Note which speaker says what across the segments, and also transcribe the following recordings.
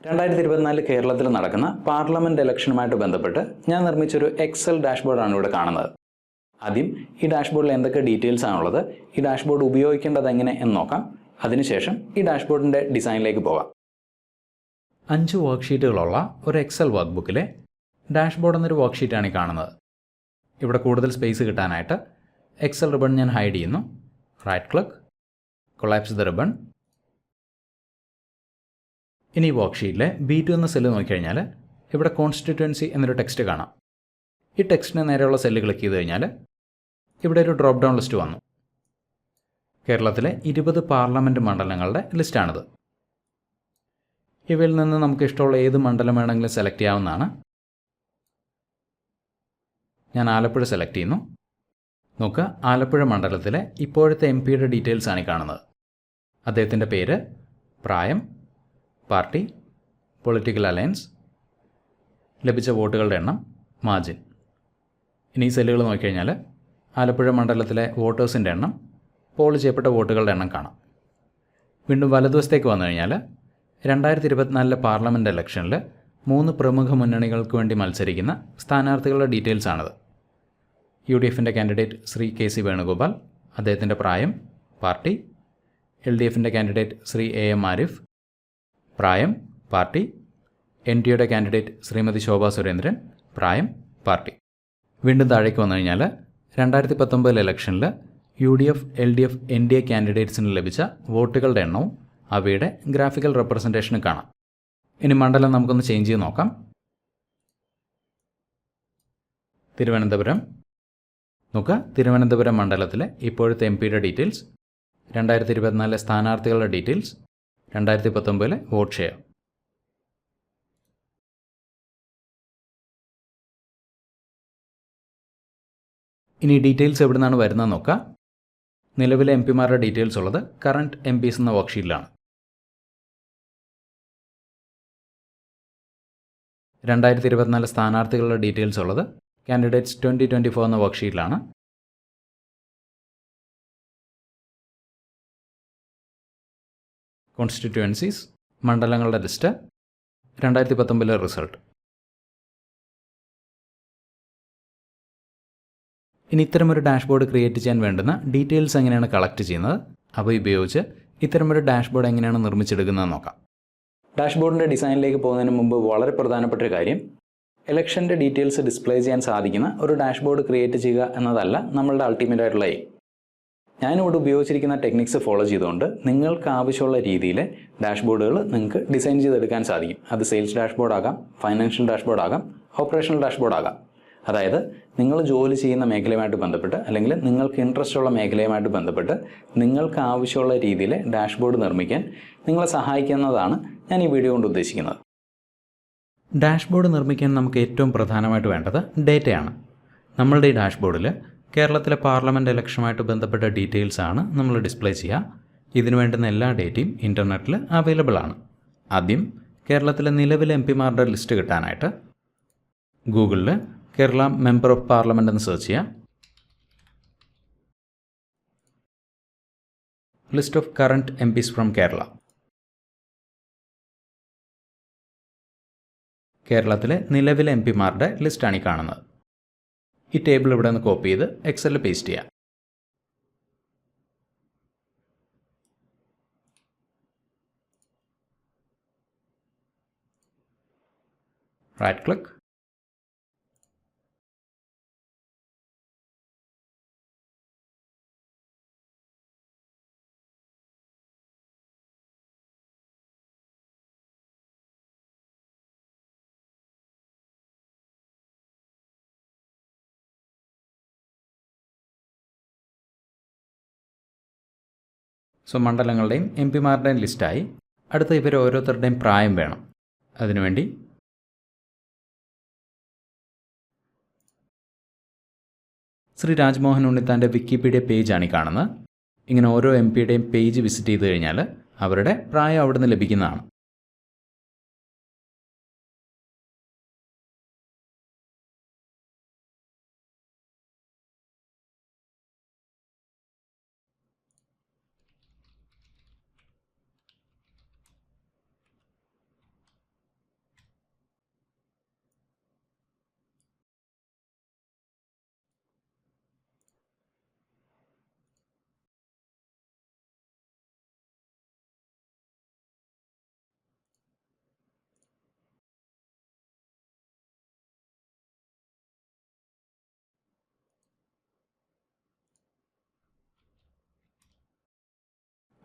Speaker 1: 2024 കേരളത്തിൽ നടക്കുന്ന പാർലമെന്റ് ഇലക്ഷനുമായിട്ട് ബന്ധപ്പെട്ട് ഞാൻ നിർമ്മിച്ചൊരു എക്സൽ ഡാഷ്ബോർഡാണ് ഇവിടെ കാണുന്നത്. ആദ്യം ഈ ഡാഷ്ബോർഡിൽ എന്തൊക്കെ ഡീറ്റെയിൽസ് ആണുള്ളത്, ഈ ഡാഷ്ബോർഡ് ഉപയോഗിക്കേണ്ടത് എങ്ങനെ എന്ന് നോക്കാം. അതിനുശേഷം ഈ ഡാഷ്ബോർഡിൻ്റെ ഡിസൈനിലേക്ക് പോകാം. 5 വർക്ക്ഷീറ്റുകളുള്ള ഒരു എക്സൽ വർക്ക് ബുക്കിലെ ഡാഷ്ബോർഡ് എന്നൊരു വർക്ക്ഷീറ്റാണ് ഈ കാണുന്നത്. ഇവിടെ കൂടുതൽ സ്പേസ് കിട്ടാനായിട്ട് എക്സൽ റിബൺ ഞാൻ ഹൈഡ് ചെയ്യുന്നു. Right click, collapse the ribbon. ഇനി വർക്ക്ഷീറ്റിലെ B2 എന്ന സെല്ല് നോക്കിക്കഴിഞ്ഞാൽ ഇവിടെ കോൺസ്റ്റിറ്റ്യുവൻസി എന്നൊരു ടെക്സ്റ്റ് കാണാം. ഈ ടെക്സ്റ്റിന് നേരെയുള്ള സെല്ല് ക്ലിക്ക് ചെയ്ത് കഴിഞ്ഞാൽ ഇവിടെ ഒരു ഡ്രോപ്പ് ഡൗൺ ലിസ്റ്റ് വന്നു. കേരളത്തിലെ 20 പാർലമെൻറ്റ് മണ്ഡലങ്ങളുടെ ലിസ്റ്റാണിത്. ഇവയിൽ നിന്ന് നമുക്ക് ഇഷ്ടമുള്ള ഏത് മണ്ഡലം വേണമെങ്കിലും സെലക്ട് ചെയ്യാവുന്നതാണ്. ഞാൻ ആലപ്പുഴ സെലക്ട് ചെയ്യുന്നു. നോക്കുക, ആലപ്പുഴ മണ്ഡലത്തിലെ ഇപ്പോഴത്തെ MP-യുടെ ഡീറ്റെയിൽസ് ആണ് ഈ കാണുന്നത്. അദ്ദേഹത്തിൻ്റെ പേര്, പ്രായം, പാർട്ടി, പൊളിറ്റിക്കൽ അലയൻസ്, ലഭിച്ച വോട്ടുകളുടെ എണ്ണം, മാർജിൻ. ഇനി ഈ സെല്ലുകൾ നോക്കിക്കഴിഞ്ഞാൽ ആലപ്പുഴ മണ്ഡലത്തിലെ വോട്ടേഴ്സിൻ്റെ എണ്ണം, പോൾ ചെയ്യപ്പെട്ട വോട്ടുകളുടെ എണ്ണം കാണാം. വീണ്ടും വലതുവശത്തേക്ക് വന്നു കഴിഞ്ഞാൽ 2024 പാർലമെൻറ്റ് ഇലക്ഷനിൽ 3 പ്രമുഖ മുന്നണികൾക്ക് വേണ്ടി മത്സരിക്കുന്ന സ്ഥാനാർത്ഥികളുടെ ഡീറ്റെയിൽസ് ആണിത്. UDFൻ്റെ കാൻഡിഡേറ്റ് ശ്രീ KC വേണുഗോപാൽ, അദ്ദേഹത്തിൻ്റെ പ്രായം, പാർട്ടി. LDFൻ്റെ കാൻഡിഡേറ്റ് ശ്രീ AM ആരിഫ്, പ്രായം, പാർട്ടി. NDയുടെ കാൻഡിഡേറ്റ് ശ്രീമതി ശോഭാ സുരേന്ദ്രൻ, പ്രായം, പാർട്ടി. വീണ്ടും താഴേക്ക് വന്നു കഴിഞ്ഞാൽ 2019 ഇലക്ഷനിൽ UDF, LDF, NDA കാൻഡിഡേറ്റ്സിന് ലഭിച്ച വോട്ടുകളുടെ എണ്ണവും അവയുടെ ഗ്രാഫിക്കൽ റെപ്രസെൻറ്റേഷനും കാണാം. ഇനി മണ്ഡലം നമുക്കൊന്ന് ചേഞ്ച് ചെയ്ത് നോക്കാം. തിരുവനന്തപുരം. നോക്കുക, തിരുവനന്തപുരം മണ്ഡലത്തിലെ ഇപ്പോഴത്തെ MP-യുടെ ഡീറ്റെയിൽസ്, 2024 സ്ഥാനാർത്ഥികളുടെ ഡീറ്റെയിൽസ്, 2019 വോട്ട് ഷെയർ. ഇനി ഡീറ്റെയിൽസ് എവിടെ നിന്നാണ് വരുന്നത് നോക്കുക. നിലവിലെ MP-മാരുടെ ഡീറ്റെയിൽസ് ഉള്ളത് കറണ്ട് MPs എന്ന വർക്ക്ഷീറ്റിലാണ്. 2024 സ്ഥാനാർത്ഥികളുടെ ഡീറ്റെയിൽസ് ഉള്ളത് കാൻഡിഡേറ്റ്സ് 2024 എന്ന വർക്ക്ഷീറ്റിലാണ്. കോൺസ്റ്റിറ്റ്യുവൻസീസ്, മണ്ഡലങ്ങളുടെ ലിസ്റ്റ്, 2019 റിസൾട്ട്. ഇനി ഇത്തരമൊരു ഡാഷ്ബോർഡ് ക്രിയേറ്റ് ചെയ്യാൻ വേണ്ടുന്ന ഡീറ്റെയിൽസ് എങ്ങനെയാണ് കളക്ട് ചെയ്യുന്നത്, അവ ഉപയോഗിച്ച് ഇത്തരമൊരു ഡാഷ്ബോർഡ് എങ്ങനെയാണ് നിർമ്മിച്ചെടുക്കുന്നത് നോക്കാം. ഡാഷ്ബോർഡിൻ്റെ ഡിസൈനിലേക്ക് പോകുന്നതിന് മുമ്പ് വളരെ പ്രധാനപ്പെട്ട ഒരു കാര്യം, ഇലക്ഷൻ്റെ ഡീറ്റെയിൽസ് ഡിസ്പ്ലേ ചെയ്യാൻ സാധിക്കുന്ന ഒരു ഡാഷ്ബോർഡ് ക്രിയേറ്റ് ചെയ്യുക എന്നതല്ല നമ്മളുടെ അൾട്ടിമേറ്റ് ആയിട്ടുള്ള എയിം. ഞാനിവിടെ ഉപയോഗിച്ചിരിക്കുന്ന ടെക്നിക്സ് ഫോളോ ചെയ്തുകൊണ്ട് നിങ്ങൾക്ക് ആവശ്യമുള്ള രീതിയിൽ ഡാഷ്ബോർഡുകൾ നിങ്ങൾക്ക് ഡിസൈൻ ചെയ്തെടുക്കാൻ സാധിക്കും. അത് സെയിൽസ് ഡാഷ്ബോർഡ് ആകാം, ഫൈനാൻഷ്യൽ ഡാഷ്ബോർഡ് ആകാം, ഓപ്പറേഷണൽ ഡാഷ്ബോർഡ് ആകാം. അതായത് നിങ്ങൾ ജോലി ചെയ്യുന്ന മേഖലയുമായിട്ട് ബന്ധപ്പെട്ട് അല്ലെങ്കിൽ നിങ്ങൾക്ക് ഇൻട്രസ്റ്റ് ഉള്ള മേഖലയുമായിട്ട് ബന്ധപ്പെട്ട് നിങ്ങൾക്ക് ആവശ്യമുള്ള രീതിയിൽ ഡാഷ്ബോർഡ് നിർമ്മിക്കാൻ നിങ്ങളെ സഹായിക്കുന്നതാണ് ഞാൻ ഈ വീഡിയോ കൊണ്ട് ഉദ്ദേശിക്കുന്നത്. ഡാഷ്ബോർഡ് നിർമ്മിക്കാൻ നമുക്ക് ഏറ്റവും പ്രധാനമായിട്ട് വേണ്ടത് ഡേറ്റയാണ്. നമ്മളുടെ ഈ ഡാഷ്ബോർഡിൽ കേരളത്തിലെ പാർലമെൻറ്റ് ഇലക്ഷനുമായിട്ട് ബന്ധപ്പെട്ട ഡീറ്റെയിൽസ് ആണ് നമ്മൾ ഡിസ്പ്ലേ ചെയ്യുക. ഇതിനു വേണ്ടുന്ന എല്ലാ ഡേറ്റയും ഇൻ്റർനെറ്റിൽ അവൈലബിൾ ആണ്. ആദ്യം കേരളത്തിലെ നിലവിലെ MP-മാരുടെ ലിസ്റ്റ് കിട്ടാനായിട്ട് ഗൂഗിളിൽ കേരള മെമ്പർ ഓഫ് പാർലമെൻറ്റ് എന്ന് സെർച്ച് ചെയ്യുക. List of current MPs from Kerala. കേരളത്തിലെ നിലവിലെ MP-മാരുടെ ലിസ്റ്റാണ് ഈ കാണുന്നത്. ഈ ടേബിൾ ഇവിടെ നിന്ന് കോപ്പി ചെയ്ത് എക്സലിൽ പേസ്റ്റ് ചെയ്യാം. റൈറ്റ് ക്ലിക്ക്, സോ മണ്ഡലങ്ങളുടെയും MP-മാരുടെയും ലിസ്റ്റായി. അടുത്ത ഇവർ ഓരോരുത്തരുടെയും പ്രായം വേണം. അതിനുവേണ്ടി ശ്രീ രാജ്മോഹൻ ഉണ്ണിത്താൻ്റെ വിക്കിപീഡിയ പേജാണ് ഈ കാണുന്നത്. ഇങ്ങനെ ഓരോ MP-യുടെയും പേജ് വിസിറ്റ് ചെയ്ത് കഴിഞ്ഞാൽ അവരുടെ പ്രായം അവിടെ നിന്ന് ലഭിക്കുന്നതാണ്.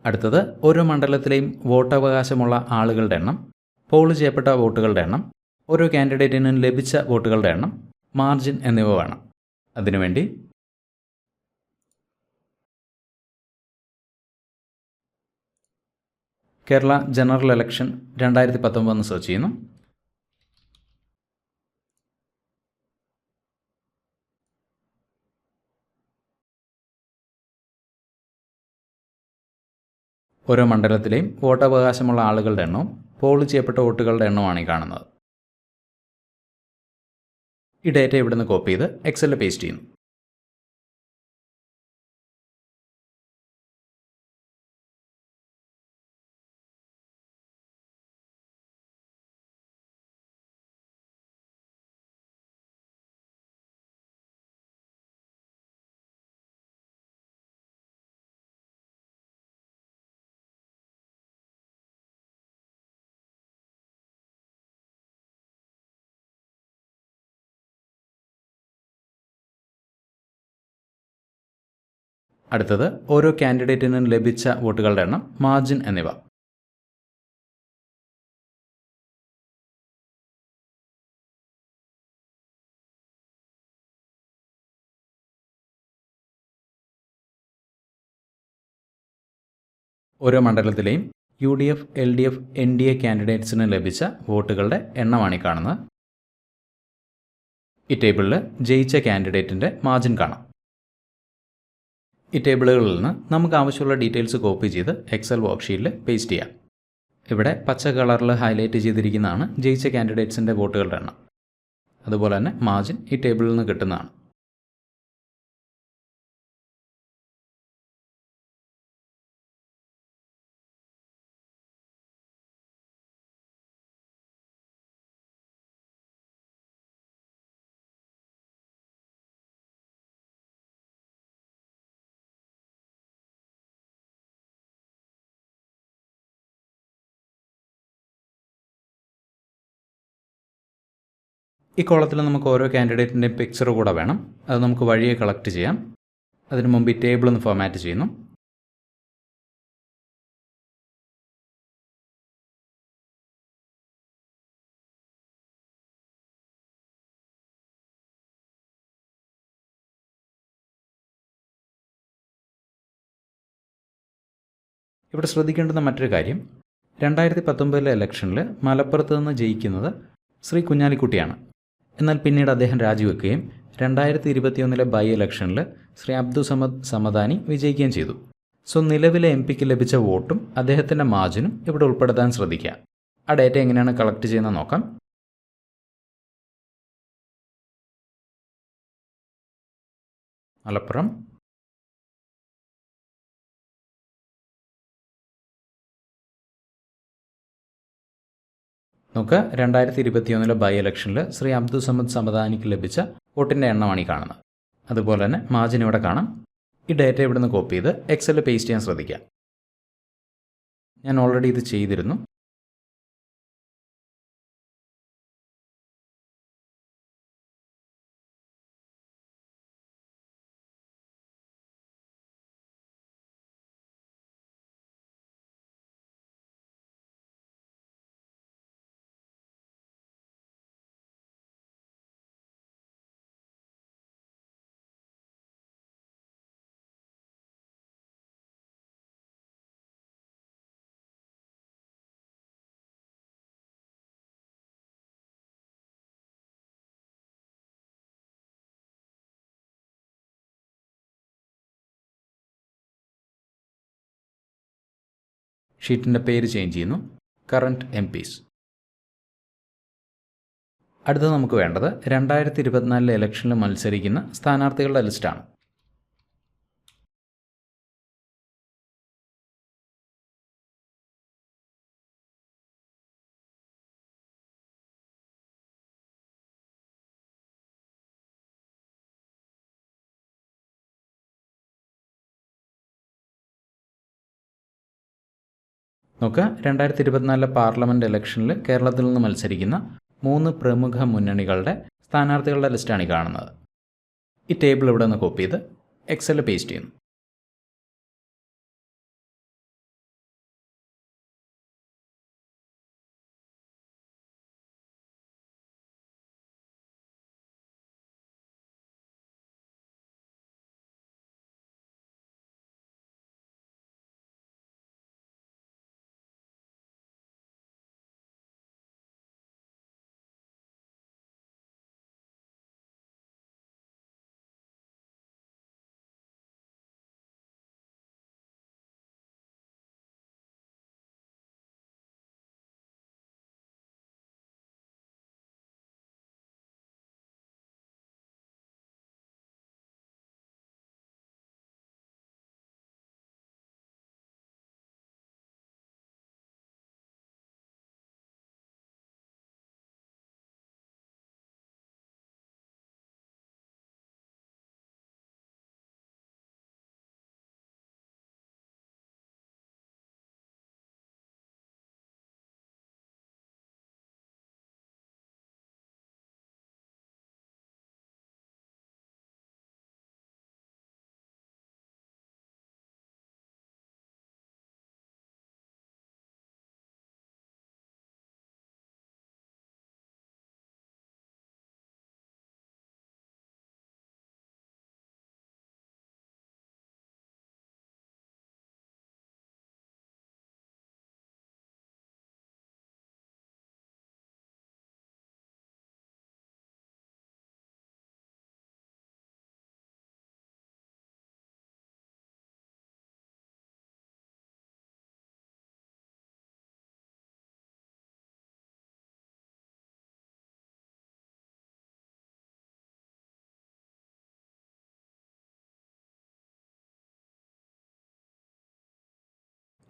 Speaker 1: അടുത്തത് ഓരോ മണ്ഡലത്തിലെയും വോട്ടവകാശമുള്ള ആളുകളുടെ എണ്ണം, പോൾ ചെയ്യപ്പെട്ട വോട്ടുകളുടെ എണ്ണം, ഓരോ കാൻഡിഡേറ്റിനും ലഭിച്ച വോട്ടുകളുടെ എണ്ണം, മാർജിൻ എന്നിവ വേണം. അതിനുവേണ്ടി കേരള ജനറൽ ഇലക്ഷൻ 2019 എന്ന് സെർച്ച് ചെയ്യുന്നു. ഓരോ മണ്ഡലത്തിലെയും വോട്ടവകാശമുള്ള ആളുകളുടെ എണ്ണവും പോൾ ചെയ്യപ്പെട്ട വോട്ടുകളുടെ എണ്ണവുമാണ് ഈ കാണുന്നത്. ഈ ഡേറ്റ ഇവിടുന്ന് കോപ്പി ചെയ്ത് എക്സലിൽ പേസ്റ്റ് ചെയ്യുന്നു. അടുത്തത് ഓരോ കാൻഡിഡേറ്റിനും ലഭിച്ച വോട്ടുകളുടെ എണ്ണം, മാർജിൻ എന്നിവ. ഓരോ മണ്ഡലത്തിലെയും UDF, LDF, NDA കാൻഡിഡേറ്റ്സിന് ലഭിച്ച വോട്ടുകളുടെ എണ്ണമാണ് ഈ കാണുന്നത്. ഈ ടേബിളിൽ ജയിച്ച കാൻഡിഡേറ്റിൻ്റെ മാർജിൻ കാണാം. ഈ ടേബിളുകളിൽ നിന്ന് നമുക്ക് ആവശ്യമുള്ള ഡീറ്റെയിൽസ് കോപ്പി ചെയ്ത് എക്സൽ വർക്ക്ഷീറ്റിൽ പേസ്റ്റ് ചെയ്യാം. ഇവിടെ പച്ച കളറിൽ ഹൈലൈറ്റ് ചെയ്തിരിക്കുന്നതാണ് ജയിച്ച കാൻഡിഡേറ്റ്സിൻ്റെ വോട്ടുകളുടെ എണ്ണം. അതുപോലെ തന്നെ മാർജിൻ ഈ ടേബിളിൽ നിന്ന് കിട്ടുന്നതാണ്. ഈ കോളത്തിൽ നമുക്ക് ഓരോ കാൻഡിഡേറ്റിൻ്റെ പിക്ചർ കൂടെ വേണം. അത് നമുക്ക് വഴിയെ കളക്ട് ചെയ്യാം. അതിനു മുമ്പ് ഈ ടേബിൾ ഒന്ന് ഫോർമാറ്റ് ചെയ്യുന്നു. ഇവിടെ ശ്രദ്ധിക്കേണ്ടുന്ന മറ്റൊരു കാര്യം, 2019 ഇലക്ഷനിൽ മലപ്പുറത്ത് നിന്ന് ജയിക്കുന്നത് ശ്രീ കുഞ്ഞാലിക്കുട്ടിയാണ്. എന്നാൽ പിന്നീട് അദ്ദേഹം രാജിവെക്കുകയും 2021 ബൈ ഇലക്ഷനിൽ ശ്രീ അബ്ദുസമദ് സമദാനി വിജയിക്കുകയും ചെയ്തു. സോ നിലവിലെ MP ക്ക് ലഭിച്ച വോട്ടും അദ്ദേഹത്തിൻ്റെ മാർജിനും ഇവിടെ ഉൾപ്പെടുത്താൻ ശ്രദ്ധിക്കുക. ആ ഡേറ്റ എങ്ങനെയാണ് കളക്ട് ചെയ്യുന്നത് നോക്കാം. മലപ്പുറം, നമുക്ക് 2021 ബൈ ഇലക്ഷനിൽ ശ്രീ അബ്ദുസമദ് സമദാനിക്ക് ലഭിച്ച വോട്ടിൻ്റെ എണ്ണമാണ് ഈ കാണുന്നത്. അതുപോലെ തന്നെ മാർജിൻ ഇവിടെ കാണാം. ഈ ഡേറ്റ ഇവിടെ നിന്ന് കോപ്പി ചെയ്ത് എക്സലിൽ പേസ്റ്റ് ചെയ്യാൻ ശ്രദ്ധിക്കുക. ഞാൻ ഓൾറെഡി ഇത് ചെയ്തിരുന്നു. ഷീറ്റിൻ്റെ പേര് ചേഞ്ച് ചെയ്യുന്നു. Current MPs. അടുത്തത് നമുക്ക് വേണ്ടത് 2024 ഇലക്ഷനിൽ മത്സരിക്കുന്ന സ്ഥാനാർത്ഥികളുടെ ലിസ്റ്റാണ്. നോക്കുക, 2024 പാർലമെൻറ്റ് ഇലക്ഷനിൽ കേരളത്തിൽ നിന്ന് മത്സരിക്കുന്ന 3 പ്രമുഖ മുന്നണികളുടെ സ്ഥാനാർത്ഥികളുടെ ലിസ്റ്റാണ് ഈ കാണുന്നത്. ഈ ടേബിൾ ഇവിടെ നിന്ന് കോപ്പി ചെയ്ത് എക്സലിൽ പേസ്റ്റ് ചെയ്യുന്നു.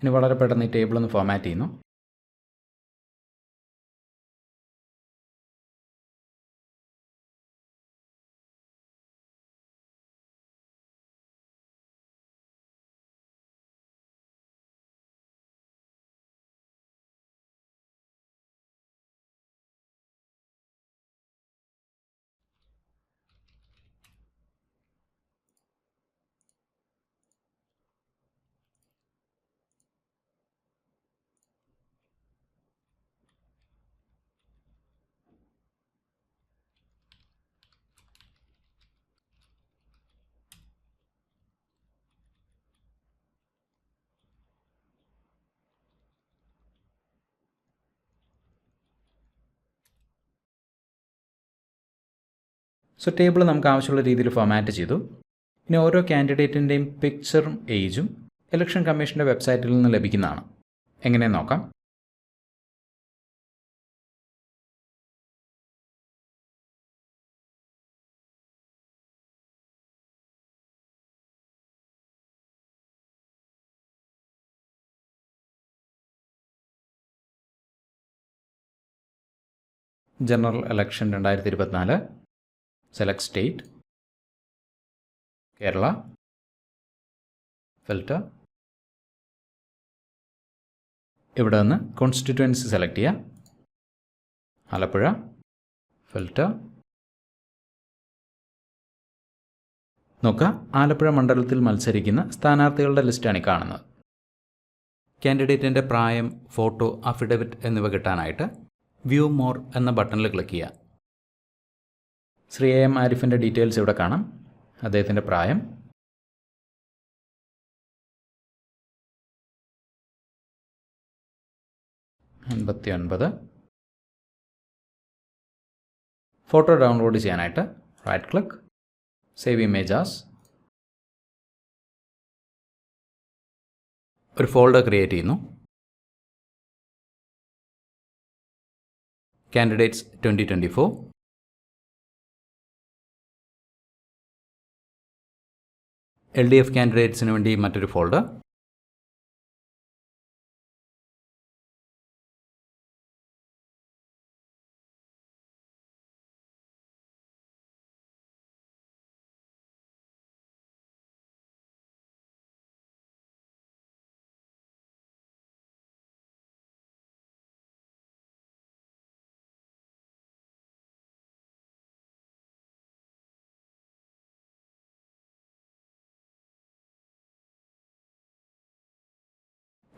Speaker 1: ഇനി വളരെ പെട്ടെന്ന് ഈ ടേബിൾ ഒന്ന് ഫോർമാറ്റ് ചെയ്യുന്നു. സോ ടേബിൾ നമുക്ക് ആവശ്യമുള്ള രീതിയിൽ ഫോർമാറ്റ് ചെയ്തു. ഇനി ഓരോ കാൻഡിഡേറ്റിൻ്റെയും പിക്ചറും ഏജും ഇലക്ഷൻ കമ്മീഷൻ്റെ വെബ്സൈറ്റിൽ നിന്ന് ലഭിക്കുന്നതാണ്. എങ്ങനെയെന്ന് നോക്കാം. General election 2024, select state, Kerala, filter. ഇവിടെ നിന്ന് കോൺസ്റ്റിറ്റ്യുവൻസി സെലക്ട് ചെയ്യുക. ആലപ്പുഴ, ഫിൽറ്റർ. നോക്കുക, ആലപ്പുഴ മണ്ഡലത്തിൽ മത്സരിക്കുന്ന സ്ഥാനാർത്ഥികളുടെ ലിസ്റ്റാണ് ഈ കാണുന്നത്. കാൻഡിഡേറ്റിൻ്റെ പ്രായം, ഫോട്ടോ, അഫിഡവിറ്റ് എന്നിവ കിട്ടാനായിട്ട് വ്യൂ മോർ എന്ന ബട്ടണിൽ ക്ലിക്ക് ചെയ്യുക. ശ്രീ എ എം ആരിഫിൻ്റെ ഡീറ്റെയിൽസ് ഇവിടെ കാണാം. അദ്ദേഹത്തിൻ്റെ പ്രായം, $59. ഫോട്ടോ ഡൗൺലോഡ് ചെയ്യാനായിട്ട് right click, save image as. ഒരു ഫോൾഡർ ക്രിയേറ്റ് ചെയ്യുന്നു. കാൻഡിഡേറ്റ്സ് 2024. LDF കാൻഡിഡേറ്റ്സിന് വേണ്ടി മറ്റൊരു ഫോൾഡർ.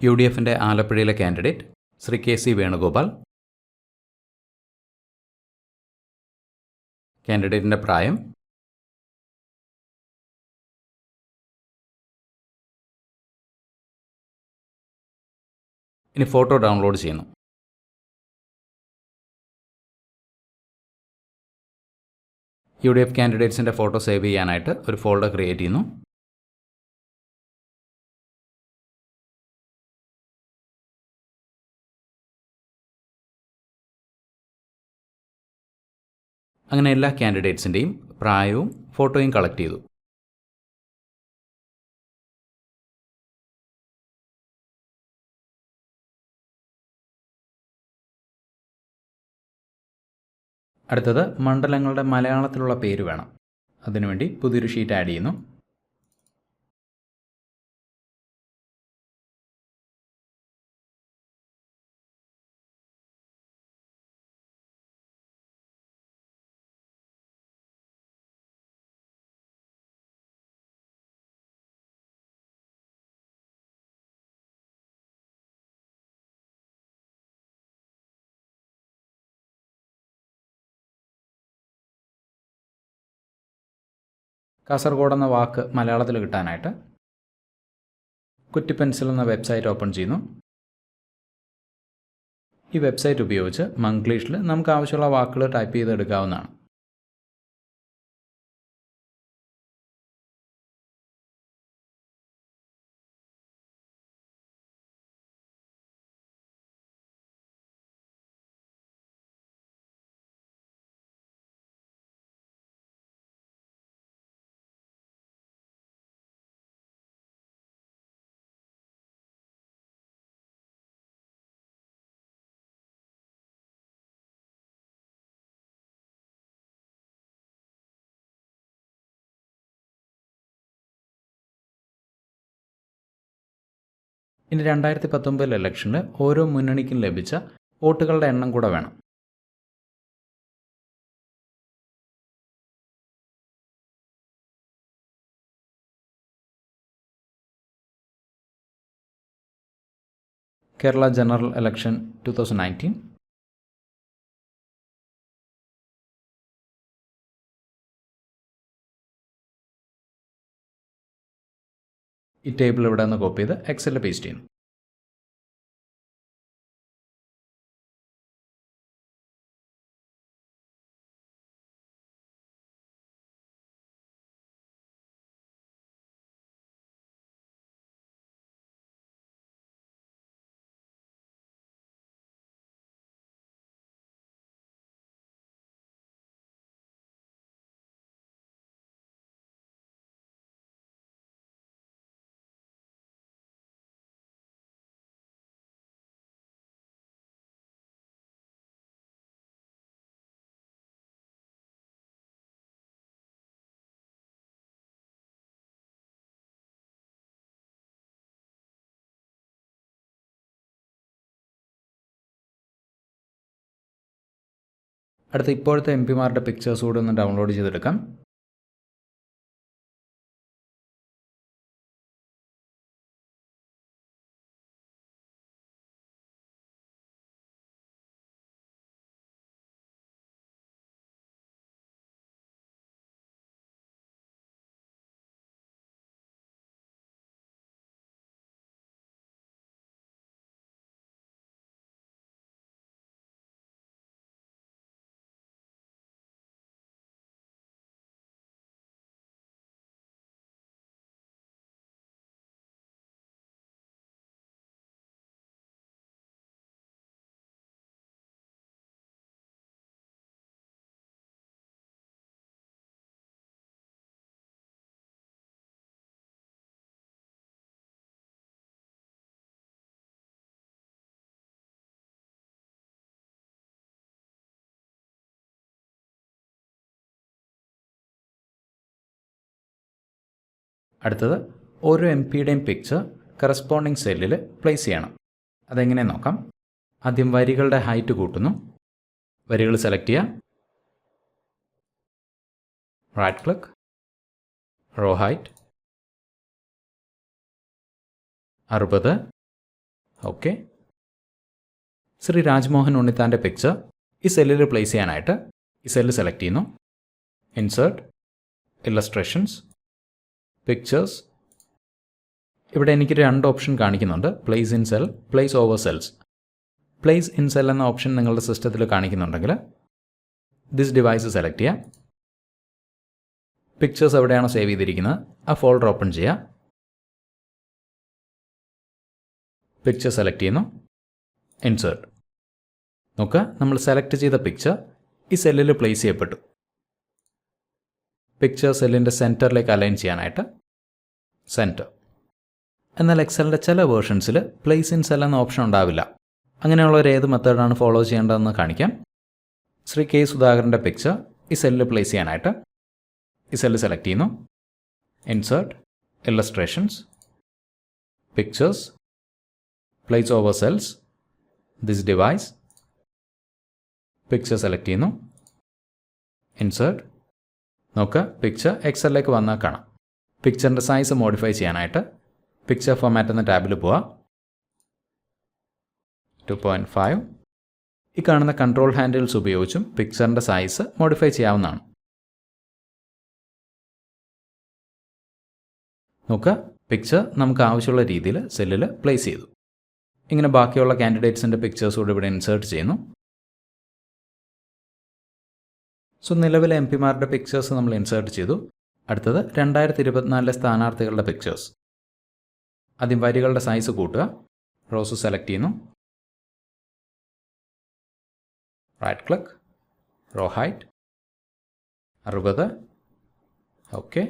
Speaker 1: UDFൻ്റെ ആലപ്പുഴയിലെ കാൻഡിഡേറ്റ് ശ്രീ KC വേണുഗോപാൽ. കാൻഡിഡേറ്റിൻ്റെ പ്രായം, ഇനി ഫോട്ടോ ഡൗൺലോഡ് ചെയ്യുന്നു. UDF കാൻഡിഡേറ്റ്സിൻ്റെ ഫോട്ടോ സേവ് ചെയ്യാനായിട്ട് ഒരു ഫോൾഡർ ക്രിയേറ്റ് ചെയ്യുന്നു. അങ്ങനെ എല്ലാ കാൻഡിഡേറ്റ്സിൻ്റെയും പ്രായവും ഫോട്ടോയും കളക്ട് ചെയ്തു. അടുത്തത് മണ്ഡലങ്ങളുടെ മലയാളത്തിലുള്ള പേര് വേണം. അതിനുവേണ്ടി പുതിയൊരു ഷീറ്റ് ആഡ് ചെയ്യുന്നു. കാസർഗോഡ് എന്ന വാക്ക് മലയാളത്തിൽ കിട്ടാനായിട്ട് കുറ്റിപ്പെൻസിൽ എന്ന വെബ്സൈറ്റ് ഓപ്പൺ ചെയ്യുന്നു. ഈ വെബ്സൈറ്റ് ഉപയോഗിച്ച് മംഗ്ലീഷിൽ നമുക്ക് ആവശ്യമുള്ള വാക്കുകൾ ടൈപ്പ് ചെയ്തെടുക്കാവുന്നതാണ്. ഇനി 2019 ഇലക്ഷനിൽ ഓരോ മുന്നണിക്കും ലഭിച്ച വോട്ടുകളുടെ എണ്ണം കൂടെ വേണം. Kerala general election 2019. ഈ ടേബിൾ ഇവിടെ നിന്ന് കോപ്പി ചെയ്ത് എക്സലിൽ പേസ്റ്റ് ചെയ്യുന്നു. അടുത്ത ഇപ്പോഴത്തെ എം പിമാരുടെ പിക്ചേഴ്സ് കൂടെ ഒന്ന് ഡൗൺലോഡ് ചെയ്തെടുക്കാം. അടുത്തത് ഓരോ എം പിയുടെയും പിക്ചർ കറസ്പോണ്ടിങ് സെല്ലിൽ പ്ലേസ് ചെയ്യണം. അതെങ്ങനെ നോക്കാം. ആദ്യം വരികളുടെ ഹൈറ്റ് കൂട്ടുന്നു. വരികൾ സെലക്ട് ചെയ്യുക. Right click, row height 60. Okay. Shri Rajmohan ഉണ്ണിത്താൻ്റെ പിക്ചർ ഈ സെല്ലിൽ പ്ലേസ് ചെയ്യാനായിട്ട് ഈ സെല്ല് സെലക്ട് ചെയ്യുന്നു. Insert, illustrations, pictures. ഇവിടെ എനിക്ക് 2 ഓപ്ഷൻ കാണിക്കുന്നുണ്ട്. Place in cell, place over cells. Place in cell എന്ന ഓപ്ഷൻ നിങ്ങളുടെ സിസ്റ്റത്തിൽ കാണിക്കുന്നുണ്ടെങ്കിൽ ദിസ് ഡിവൈസ് സെലക്ട് ചെയ്യുക. പിക്ചേഴ്സ് എവിടെയാണോ സേവ് ചെയ്തിരിക്കുന്നത് ആ ഫോൾഡർ ഓപ്പൺ ചെയ്യുക. പിക്ചർ സെലക്ട് ചെയ്യുന്നു. ഇൻസേർട്ട്. നോക്കുക, നമ്മൾ സെലക്ട് ചെയ്ത പിക്ചർ ഈ സെല്ലിൽ പ്ലേസ് ചെയ്യപ്പെട്ടു. പിക്ചർ സെല്ലിൻ്റെ സെൻറ്ററിലേക്ക് അലൈൻ ചെയ്യാനായിട്ട് സെൻറ്റർ. എന്നാൽ എക്സലിൻ്റെ ചില വേർഷൻസിൽ പ്ലേസ് ഇൻ സെൽ എന്ന ഓപ്ഷൻ ഉണ്ടാവില്ല. അങ്ങനെയുള്ളവർ ഏത് മെത്തേഡാണ് ഫോളോ ചെയ്യേണ്ടതെന്ന് കാണിക്കാം. ശ്രീ കെ സുധാകരൻ്റെ പിക്ചർ ഈ സെല്ലിൽ പ്ലേസ് ചെയ്യാനായിട്ട് ഈ സെല്ല് സെലക്ട് ചെയ്യുന്നു. Insert, illustrations, pictures, place over cells, this device. Picture select ചെയ്യുന്നു. ഇൻസേർട്ട്. നോക്കുക, പിക്ചർ എക്സലിലേക്ക് വന്നാൽ കാണാം. പിക്ചറിൻ്റെ സൈസ് മോഡിഫൈ ചെയ്യാനായിട്ട് പിക്ചർ ഫോമാറ്റ് എന്ന ടാബിൽ പോവുക. 2.5. ഈ കാണുന്ന കൺട്രോൾ ഹാൻഡിൽസ് ഉപയോഗിച്ചും പിക്ചറിൻ്റെ സൈസ് മോഡിഫൈ ചെയ്യാവുന്നതാണ്. നോക്കുക, പിക്ചർ നമുക്ക് ആവശ്യമുള്ള രീതിയിൽ സെല്ലിൽ പ്ലേസ് ചെയ്തു. ഇങ്ങനെ ബാക്കിയുള്ള കാൻഡിഡേറ്റ്സിൻ്റെ പിക്ചേഴ്സ് കൂടെ ഇവിടെ ഇൻസേർട്ട് ചെയ്യുന്നു. സോ നിലവിലെ എം പിമാരുടെ പിക്ചേഴ്സ് നമ്മൾ ഇൻസേർട്ട് ചെയ്തു. അടുത്തത് 2024 സ്ഥാനാർത്ഥികളുടെ പിക്ചേഴ്സ്. ആദ്യം വരികളുടെ സൈസ് കൂട്ടുക. റോസ് സെലക്ട് ചെയ്യുന്നു. Right click, row height 60. Okay.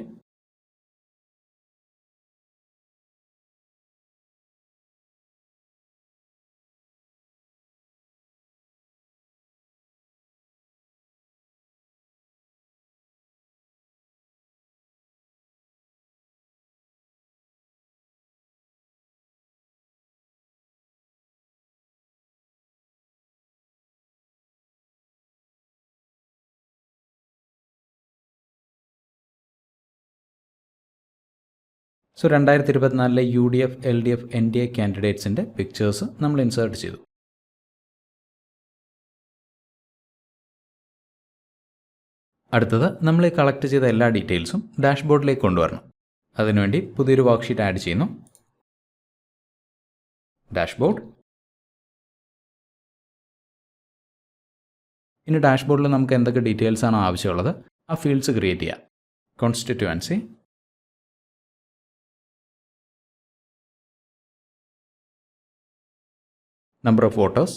Speaker 1: So 2024 UDF, LDF, NDA കാൻഡിഡേറ്റ്സിൻ്റെ പിക്ചേഴ്സ് നമ്മൾ ഇൻസേർട്ട് ചെയ്തു. അടുത്തത് നമ്മൾ ഈ കളക്ട് ചെയ്ത എല്ലാ ഡീറ്റെയിൽസും ഡാഷ്ബോർഡിലേക്ക് കൊണ്ടുവരണം. അതിനുവേണ്ടി പുതിയൊരു വർക്ക്ഷീറ്റ് ആഡ് ചെയ്യുന്നു. ഡാഷ്ബോർഡ്. ഇനി ഡാഷ്ബോർഡിൽ നമുക്ക് എന്തൊക്കെ ഡീറ്റെയിൽസ് ആണോ ആവശ്യമുള്ളത് ആ ഫീൽഡ്സ് ക്രിയേറ്റ് ചെയ്യാം. Constituency, number of voters,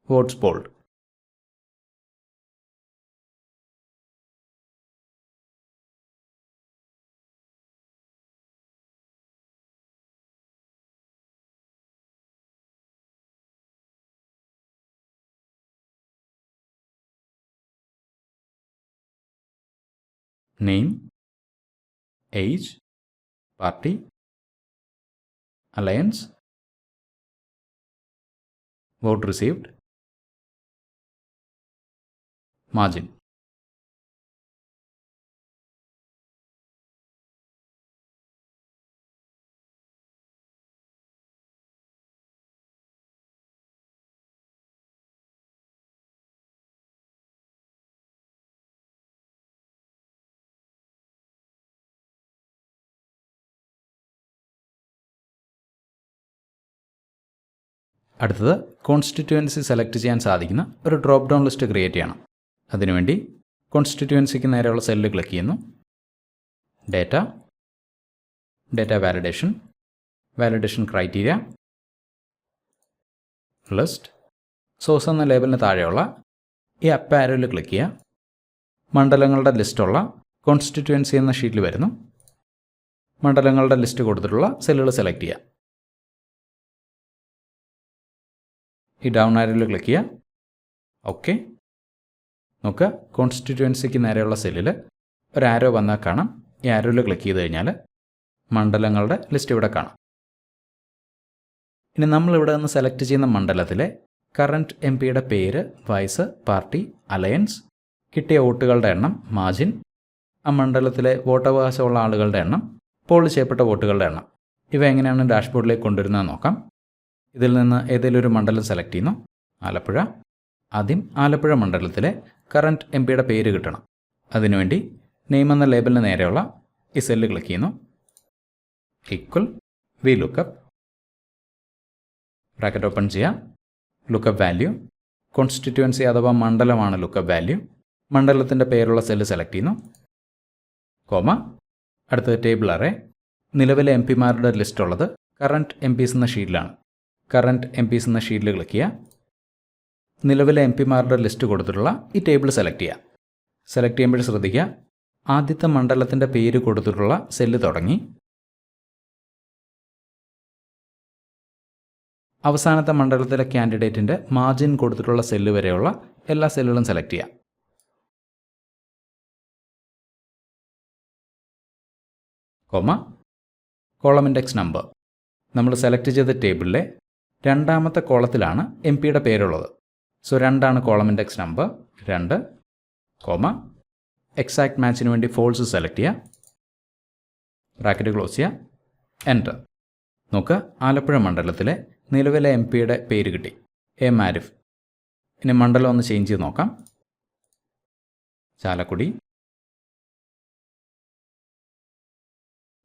Speaker 1: votes polled, name, age, party, alliance, vote received, margin. അടുത്തത് കോൺസ്റ്റിറ്റ്യുവൻസി സെലക്ട് ചെയ്യാൻ സാധിക്കുന്ന ഒരു ഡ്രോപ്പ് ഡൗൺ ലിസ്റ്റ് ക്രിയേറ്റ് ചെയ്യണം. അതിനുവേണ്ടി കോൺസ്റ്റിറ്റ്യുവൻസിക്ക് നേരെയുള്ള സെല്ല് ക്ലിക്ക് ചെയ്യുന്നു. Data, data validation, validation criteria, list, source എന്ന ലേബലിന് താഴെയുള്ള ഈ അപ്പ് ആരോയിൽ ക്ലിക്ക് ചെയ്യുക. മണ്ഡലങ്ങളുടെ ലിസ്റ്റുള്ള കോൺസ്റ്റിറ്റ്യുവൻസി എന്ന ഷീറ്റിൽ വരുന്നു. മണ്ഡലങ്ങളുടെ ലിസ്റ്റ് കൊടുത്തിട്ടുള്ള സെല്ലുകൾ സെലക്ട് ചെയ്യുക. ഈ ഡൗൺ ആരോയിൽ ക്ലിക്ക് ചെയ്യുക. ഓക്കെ. നോക്കുക, കോൺസ്റ്റിറ്റ്യുവൻസിക്ക് നേരെയുള്ള സെല്ലിൽ ഒരു ആരോ വന്നാൽ കാണാം. ഈ ആരോയിൽ ക്ലിക്ക് ചെയ്ത് കഴിഞ്ഞാൽ മണ്ഡലങ്ങളുടെ ലിസ്റ്റ് ഇവിടെ കാണാം. ഇനി നമ്മളിവിടെ നിന്ന് സെലക്ട് ചെയ്യുന്ന മണ്ഡലത്തിലെ കറൻറ്റ് MP-യുടെ പേര്, വയസ്സ്, പാർട്ടി, അലയൻസ്, കിട്ടിയ വോട്ടുകളുടെ എണ്ണം, മാർജിൻ, ആ മണ്ഡലത്തിലെ വോട്ടവകാശമുള്ള ആളുകളുടെ എണ്ണം, പോൾ ചെയ്യപ്പെട്ട വോട്ടുകളുടെ എണ്ണം, ഇവ എങ്ങനെയാണ് ഡാഷ്ബോർഡിലേക്ക് കൊണ്ടുവരുന്നത് നോക്കാം. ഇതിൽ നിന്ന് ഏതെങ്കിലും ഒരു മണ്ഡലം സെലക്ട് ചെയ്യുന്നു. ആലപ്പുഴ. ആദ്യം ആലപ്പുഴ മണ്ഡലത്തിലെ കറൻറ്റ് MP-യുടെ പേര് കിട്ടണം. അതിനുവേണ്ടി നെയിം എന്ന ലേബലിന് നേരെയുള്ള ഈ സെല്ല് ക്ലിക്ക് ചെയ്യുന്നു. Equal V lookup, bracket open ചെയ്യാം. ലുക്കപ്പ് വാല്യൂ, കോൺസ്റ്റിറ്റ്യുവൻസി അഥവാ മണ്ഡലമാണ് ലുക്കപ്പ് വാല്യൂ. മണ്ഡലത്തിൻ്റെ പേരുള്ള സെല്ല് സെലക്ട് ചെയ്യുന്നു. കോമ. അടുത്തത് ടേബിൾ അറേ. നിലവിലെ MP-മാരുടെ ലിസ്റ്റ് ഉള്ളത് കറൻറ്റ് MPs എന്ന ഷീറ്റിലാണ്. കറൻറ്റ് MPs എന്ന ഷീറ്റിൽ ക്ലിക്ക് ചെയ്യുക. നിലവിലെ MP-മാരുടെ ലിസ്റ്റ് കൊടുത്തിട്ടുള്ള ഈ ടേബിൾ സെലക്ട് ചെയ്യുക. സെലക്ട് ചെയ്യുമ്പോൾ ശ്രദ്ധിക്കുക, ആദ്യത്തെ മണ്ഡലത്തിൻ്റെ പേര് കൊടുത്തിട്ടുള്ള സെല്ല് തുടങ്ങി അവസാനത്തെ മണ്ഡലത്തിലെ കാൻഡിഡേറ്റിൻ്റെ മാർജിൻ കൊടുത്തിട്ടുള്ള സെല്ല് വരെയുള്ള എല്ലാ സെല്ലുകളും സെലക്ട് ചെയ്യുക. കോമ. Column index number. നമ്മൾ സെലക്ട് ചെയ്ത ടേബിളിലെ രണ്ടാമത്തെ കോളത്തിലാണ് MP-യുടെ പേരുള്ളത്. സോ 2 ആണ് column index number. 2, comma. Exact മാച്ചിന് വേണ്ടി ഫോൾസ് സെലക്ട് ചെയ്യുക. ബ്രാക്കറ്റ് ക്ലോസ് ചെയ്യുക. എൻ്റർ. നോക്കുക, ആലപ്പുഴ മണ്ഡലത്തിലെ നിലവിലെ MP-യുടെ പേര് കിട്ടി, A മാരിഫ്. ഇനി മണ്ഡലം ഒന്ന് ചേഞ്ച് ചെയ്ത് നോക്കാം. ചാലക്കുടി,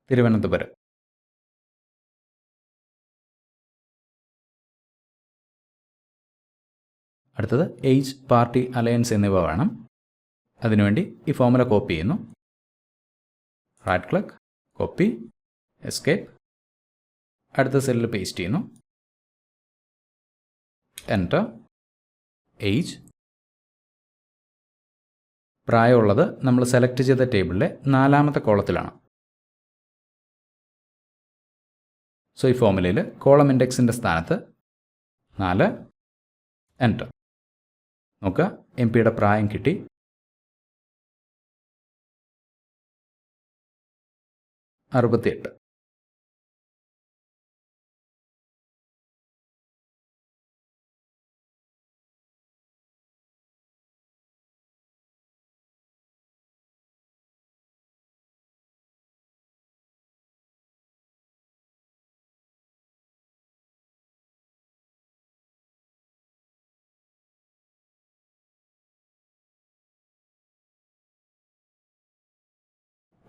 Speaker 1: തിരുവനന്തപുരം. അടുത്തത് ഏജ്, പാർട്ടി, അലയൻസ് എന്നിവ വേണം. അതിനുവേണ്ടി ഈ ഫോമുല കോപ്പി ചെയ്യുന്നു. Right click, copy, escape. അടുത്ത സെല്ലിൽ പേസ്റ്റ് ചെയ്യുന്നു. എൻ്റർ. ഏജ്. പ്രായമുള്ളത് നമ്മൾ സെലക്ട് ചെയ്ത ടേബിളിലെ 4ാമത്തെ കോളത്തിലാണ്. സോ ഈ ഫോമുലയിൽ കോളം ഇൻഡെക്സിൻ്റെ സ്ഥാനത്ത് 4, എൻ്റർ. നോക്കുക, MP-യുടെ പ്രായം കിട്ടി. അറുപത്തിയെട്ട്.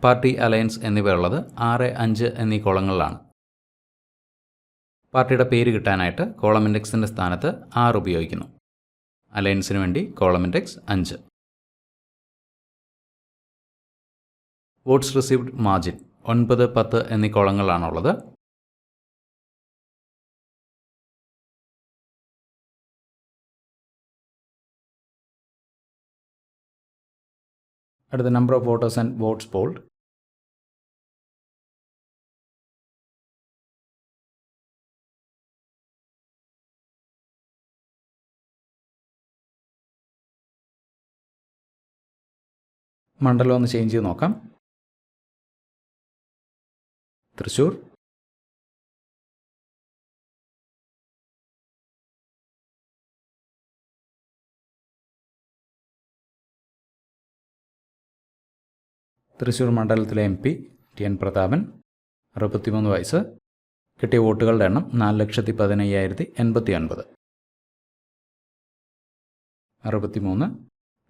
Speaker 1: പാർട്ടി, അലയൻസ് എന്നിവയുള്ളത് 6, 5 എന്നീ കോളങ്ങളിലാണ്. പാർട്ടിയുടെ പേര് കിട്ടാനായിട്ട് കോളം ഇൻഡെക്സിൻ്റെ സ്ഥാനത്ത് 6 ഉപയോഗിക്കുന്നു. അലയൻസിന് വേണ്ടി column index 5. Votes received margin 9, 10 എന്നീ കോളങ്ങളിലാണുള്ളത്. അടുത്ത number of voters and votes polled. മണ്ഡലം ഒന്ന് ചേഞ്ച് ചെയ്ത് നോക്കാം. തൃശ്ശൂർ, തൃശ്ശൂർ മണ്ഡലത്തിലെ MP TN പ്രതാപൻ, 63 വയസ്സ്. കിട്ടിയ വോട്ടുകളുടെ എണ്ണം 4,15,089. 63,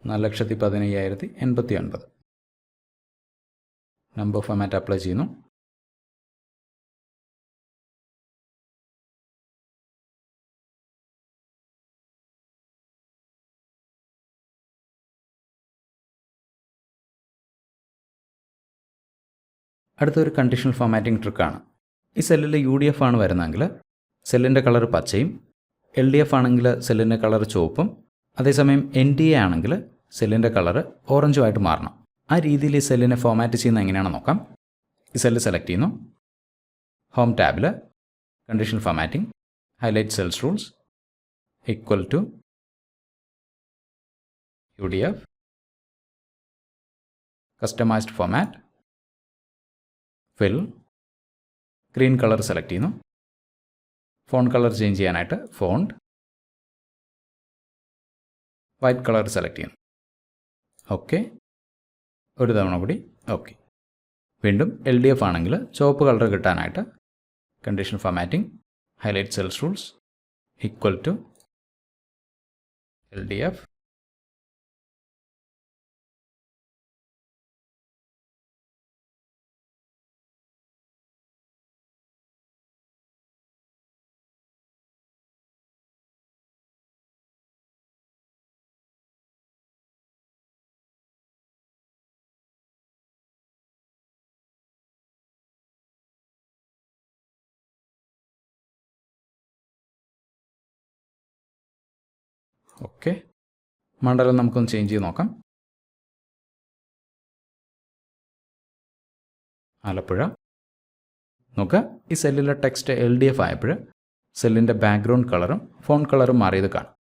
Speaker 1: 4,15,089. നമ്പർ ഫോമാറ്റ് അപ്ലൈ ചെയ്യുന്നു. അടുത്തൊരു കണ്ടീഷണൽ ഫോമാറ്റിംഗ് ട്രിക്കാണ്. ഈ സെല്ലിൽ UDF ആണ് വരുന്നതെങ്കിൽ സെല്ലിൻ്റെ കളർ പച്ചയും, LDF ആണെങ്കിൽ സെല്ലിൻ്റെ കളർ ചുവപ്പും, അതേസമയം NDA ആണെങ്കിൽ സെല്ലിൻ്റെ കളർ ഓറഞ്ചുമായിട്ട് മാറണം. ആ രീതിയിൽ ഈ സെല്ലിനെ ഫോമാറ്റ് ചെയ്യുന്നത് എങ്ങനെയാണെന്ന് നോക്കാം. ഈ സെല്ല് സെലക്ട് ചെയ്യുന്നു. ഹോം ടാബിൽ conditional formatting, highlight cells rules, equal to UDF, customized format, fill, green colour select ചെയ്യുന്നു. ഫോണ്ട് കളർ ചേഞ്ച് ചെയ്യാനായിട്ട് ഫോണ്ട്, വൈറ്റ് കളർ സെലക്ട് ചെയ്യുന്നു. ഓക്കെ, ഒരു തവണ കൂടി ഓക്കെ. വീണ്ടും LDF ആണെങ്കിൽ ചുവപ്പ് കളർ കിട്ടാനായിട്ട് condition formatting, highlight cells rules, equal to LDF, okay. മണ്ഡലം നമുക്കൊന്ന് ചേഞ്ച് ചെയ്ത് നോക്കാം. ആലപ്പുഴ. നോക്കുക, ഈ സെല്ലിലെ ടെക്സ്റ്റ് LDF ആയപ്പോൾ സെല്ലിൻ്റെ ബാക്ക്ഗ്രൗണ്ട് കളറും ഫോണ്ട് കളറും മാറിയത് കാണാം.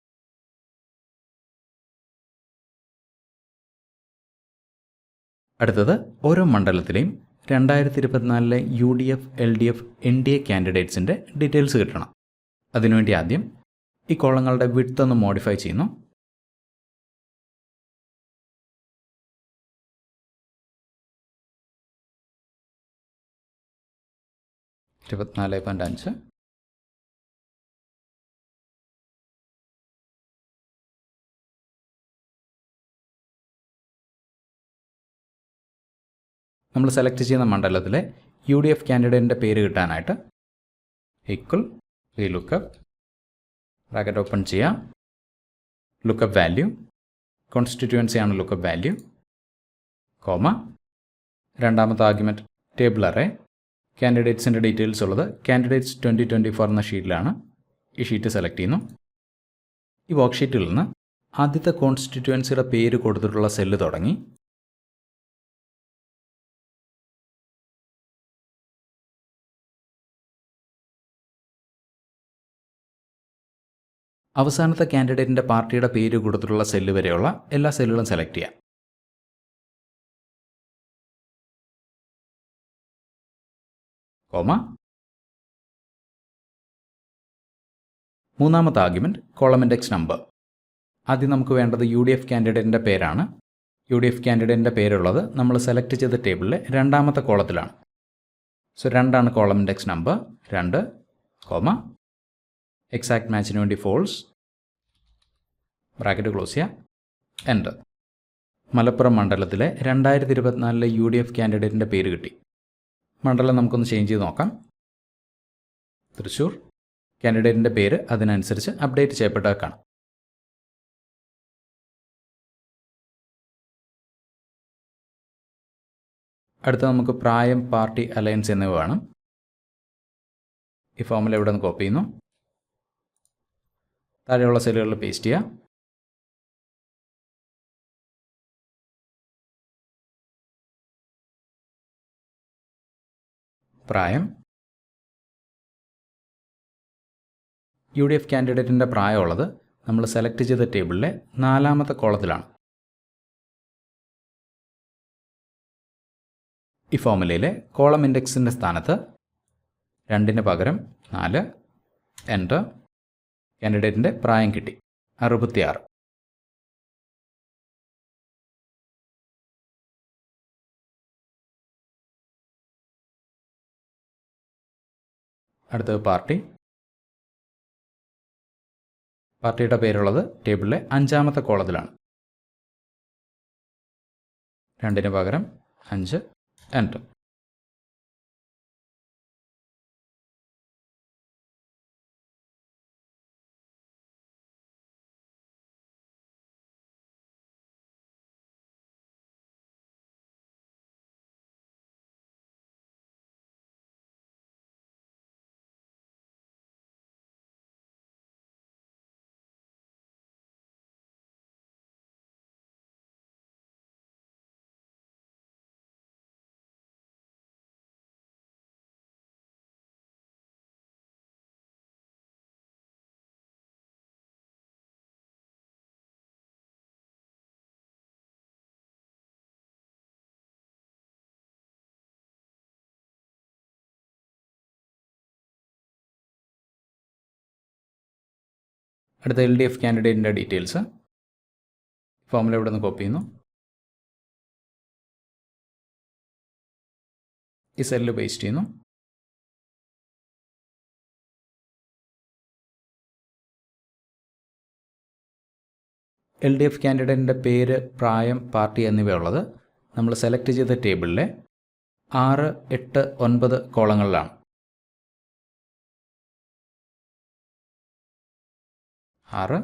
Speaker 1: അടുത്തത് ഓരോ മണ്ഡലത്തിലെയും 2024 UDF, LDF, NDA കാൻഡിഡേറ്റ്സിൻ്റെ ഡീറ്റെയിൽസ് കിട്ടണം. അതിനുവേണ്ടി ആദ്യം ഈ കോളങ്ങളുടെ വിഡ്ത്ത് ഒന്ന് മോഡിഫൈ ചെയ്യുന്നു. (24.5) നമ്മൾ സെലക്ട് ചെയ്യുന്ന മണ്ഡലത്തിലെ UDF കാൻഡിഡേറ്റിൻ്റെ പേര് കിട്ടാനായിട്ട് ഈക്വൽ VLOOKUP, ബ്രാക്കറ്റ് ഓപ്പൺ ചെയ്യാം, ലുക്കപ്പ് വാല്യൂ, കോൺസ്റ്റിറ്റ്യുവൻസി ആണ് ലുക്കപ്പ് വാല്യൂ, കോമ, രണ്ടാമത്തെ ആർഗ്യുമെൻറ്റ് ടേബിൾ അറേ. കാൻഡിഡേറ്റ്സിൻ്റെ ഡീറ്റെയിൽസ് ഉള്ളത് കാൻഡിഡേറ്റ്സ് 2024 എന്ന ഷീറ്റിലാണ്. ഈ ഷീറ്റ് സെലക്ട് ചെയ്യുന്നു. ഈ വർക്ക്ഷീറ്റിൽ നിന്ന് ആദ്യത്തെ കോൺസ്റ്റിറ്റ്യുവൻസിയുടെ പേര് കൊടുത്തിട്ടുള്ള സെല്ല് തുടങ്ങി അവസാനത്തെ കാൻഡിഡേറ്റിൻ്റെ പാർട്ടിയുടെ പേര് കൊടുത്തിട്ടുള്ള സെല്ല് വരെയുള്ള എല്ലാ സെല്ലുകളും സെലക്ട് ചെയ്യാം. കോമ, മൂന്നാമത്തെ ആർഗ്യുമെൻറ്റ് കോളം ഇൻഡെക്സ് നമ്പർ. ആദ്യം നമുക്ക് വേണ്ടത് UDF കാൻഡിഡേറ്റിൻ്റെ പേരാണ്. UDF കാൻഡിഡേറ്റിൻ്റെ പേരുള്ളത് നമ്മൾ സെലക്ട് ചെയ്ത ടേബിളിലെ രണ്ടാമത്തെ കോളത്തിലാണ്. സോ 2 ആണ് column index number. 2, comma, exact മാച്ചിന് വേണ്ടി ഫോൾസ്, ബ്രാക്കറ്റ് ക്ലോസ് ചെയ്യുക, എൻ്റർ. മലപ്പുറം മണ്ഡലത്തിലെ 2024 UDF കാൻഡിഡേറ്റിൻ്റെ പേര് കിട്ടി. മണ്ഡലം നമുക്കൊന്ന് ചേഞ്ച് ചെയ്ത് നോക്കാം. തൃശ്ശൂർ. കാൻഡിഡേറ്റിൻ്റെ പേര് അതിനനുസരിച്ച് അപ്ഡേറ്റ് ചെയ്യപ്പെട്ടത് കാണാം. അടുത്ത നമുക്ക് പ്രായം, പാർട്ടി, അലയൻസ് എന്നിവ വേണം. ഈ ഫോമുല ഇവിടെ നിന്ന് കോപ്പി ചെയ്യുന്നു. താഴെയുള്ള സെല്ലുകളിൽ പേസ്റ്റ് ചെയ്യുക. പ്രായം, UDF കാൻഡിഡേറ്റിൻ്റെ പ്രായമുള്ളത് നമ്മൾ സെലക്ട് ചെയ്ത ടേബിളിലെ 4ാമത്തെ കോളത്തിലാണ്. ഈ ഫോമുലയിലെ കോളം ഇൻഡെക്സിൻ്റെ സ്ഥാനത്ത് 2ന് പകരം 4, എൻ്റർ. കാൻഡിഡേറ്റിൻ്റെ പ്രായം കിട്ടി 66. അടുത്തത് പാർട്ടി. പാർട്ടിയുടെ പേരുള്ളത് ടേബിളിലെ 5ാമത്തെ കോളത്തിലാണ്. 2ന് പകരം 5, എൻ്റർ. അടുത്ത LDF കാൻഡിഡേറ്റിൻ്റെ ഡീറ്റെയിൽസ് ഫോമുല ഇവിടെ നിന്ന് കോപ്പി ചെയ്യുന്നു. ഈ സെല്ലിൽ പേസ്റ്റ് ചെയ്യുന്നു. LDF കാൻഡിഡേറ്റിൻ്റെ പേര്, പ്രായം, പാർട്ടി എന്നിവയുള്ളത് നമ്മൾ സെലക്ട് ചെയ്ത ടേബിളിലെ 6, 8, 9 കോളങ്ങളിലാണ്. 6,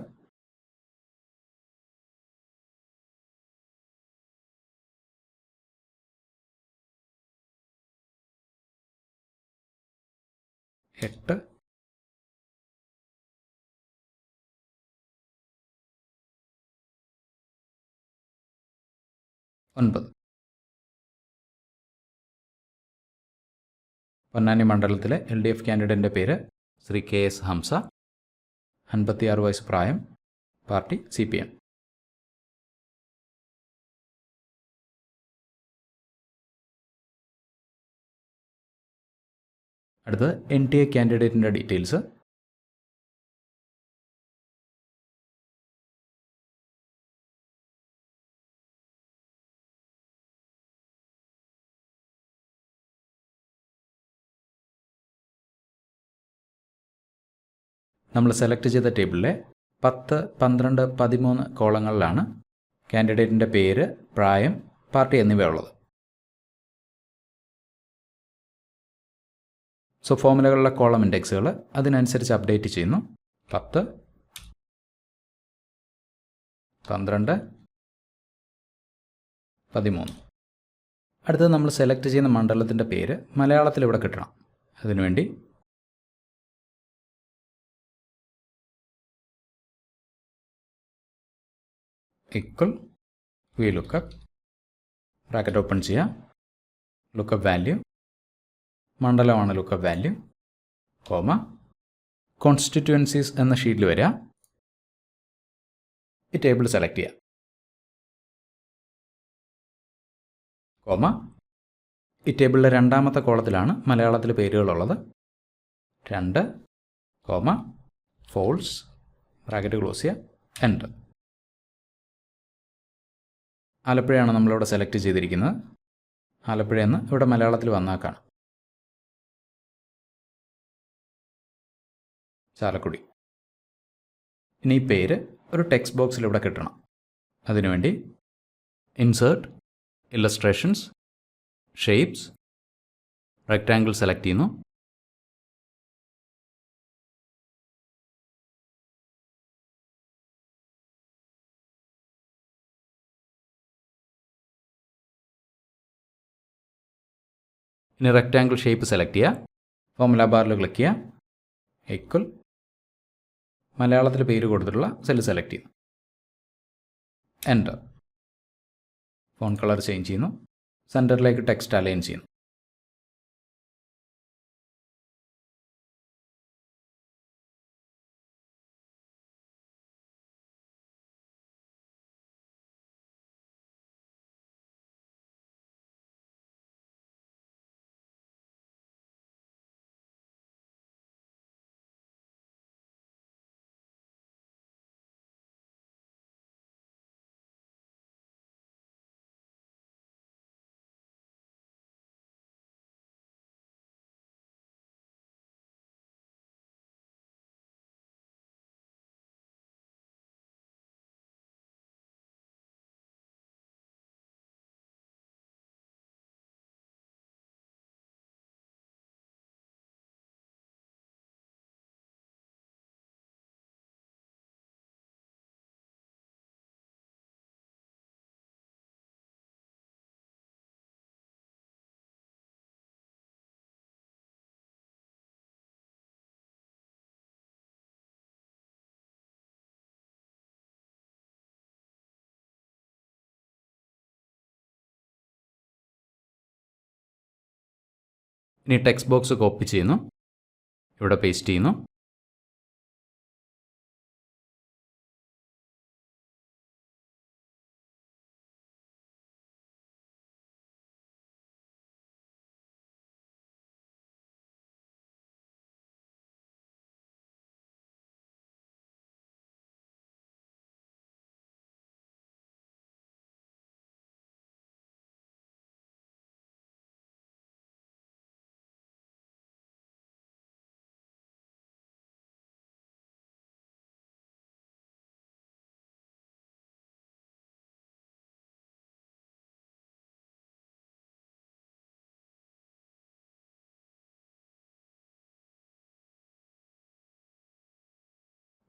Speaker 1: 8, 9. പൊന്നാനി മണ്ഡലത്തിലെ LDF കാൻഡിഡേറ്റിൻ്റെ പേര് ശ്രീ KS ഹംസ. 56 വയസ്സ് പ്രായം. Party CPM. അടുത്തത് NTA കാൻഡിഡേറ്റിൻ്റെ ഡീറ്റെയിൽസ്. നമ്മൾ സെലക്ട് ചെയ്ത ടേബിളിലെ 10, 12, 13 കോളങ്ങളിലാണ് കാൻഡിഡേറ്റിൻ്റെ പേര്, പ്രായം, പാർട്ടി എന്നിവയുള്ളത്. സോ ഫോമുലകളിലെ കോളം ഇൻഡെക്സുകൾ അതിനനുസരിച്ച് അപ്ഡേറ്റ് ചെയ്യുന്നു. 10, 12, 13. അടുത്തത് നമ്മൾ സെലക്ട് ചെയ്യുന്ന മണ്ഡലത്തിൻ്റെ പേര് മലയാളത്തിൽ ഇവിടെ കിട്ടണം. അതിനുവേണ്ടി ഈക്വൽ VLOOKUP ബ്രാക്കറ്റ് ഓപ്പൺ ചെയ്യുക. ലുക്കപ്പ് വാല്യൂ, മണ്ഡലമാണ് ലുക്കപ്പ് വാല്യൂ, കോമ, കോൺസ്റ്റിറ്റ്യുവൻസീസ് എന്ന ഷീറ്റിൽ വരിക. ഈ ടേബിൾ സെലക്ട് ചെയ്യുക. കോമ, ഈ ടേബിളിലെ 2ാമത്തെ കോളത്തിലാണ് മലയാളത്തിൽ പേരുകളുള്ളത്. 2, കോമ, ഫോൾസ് ബ്രാക്കറ്റ് ക്ലോസ് ചെയ്യുക, എൻ്റർ. ആലപ്പുഴയാണ് നമ്മളിവിടെ സെലക്ട് ചെയ്തിരിക്കുന്നത്. ആലപ്പുഴയെന്ന് ഇവിടെ മലയാളത്തിൽ വന്നാൽ കാണാം. ചാലക്കുടി. ഇനി ഈ പേര് ഒരു ടെക്സ്റ്റ് ബോക്സിൽ ഇവിടെ കിട്ടണം. അതിനുവേണ്ടി insert, illustrations, shapes, rectangle select ചെയ്യുന്നു. ഇനി റെക്റ്റാങ്കിൾ ഷേപ്പ് സെലക്ട് ചെയ്യുക. ഫോർമുല ബാറിൽ ക്ലിക്ക് ചെയ്യുക. ഈക്വൽ, മലയാളത്തിൽ പേര് കൊടുത്തിട്ടുള്ള സെല്ല് സെലക്ട് ചെയ്യുന്നു. എൻ്റർ. ഫോൺ കളർ ചേഞ്ച് ചെയ്യുന്നു. സെൻറ്ററിലേക്ക് ടെക്സ്റ്റ് അലൈൻ ചെയ്യുന്നു. ഇനി ടെക്സ്റ്റ് ബോക്സ് കോപ്പി ചെയ്യുന്നു. ഇവിടെ പേസ്റ്റ് ചെയ്യുന്നു.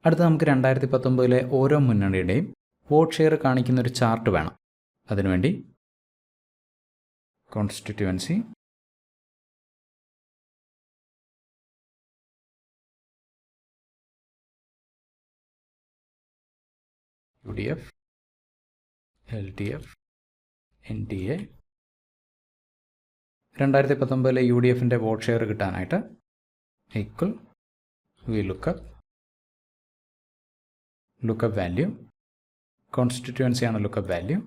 Speaker 1: അടുത്ത നമുക്ക് 2019 ഓരോ മുന്നണിയുടെയും വോട്ട് ഷെയർ കാണിക്കുന്ന ഒരു ചാർട്ട് വേണം. അതിനുവേണ്ടി കോൺസ്റ്റിറ്റ്യുവൻസി, UDF, LDF, NDA. 2019 UDFൻ്റെ വോട്ട് ഷെയർ കിട്ടാനായിട്ട് ഈക്വൽ വി ലുക്കപ്പ് വാല്യൂ, കോൺസ്റ്റിറ്റ്യുവൻസിയാണ് lookup value,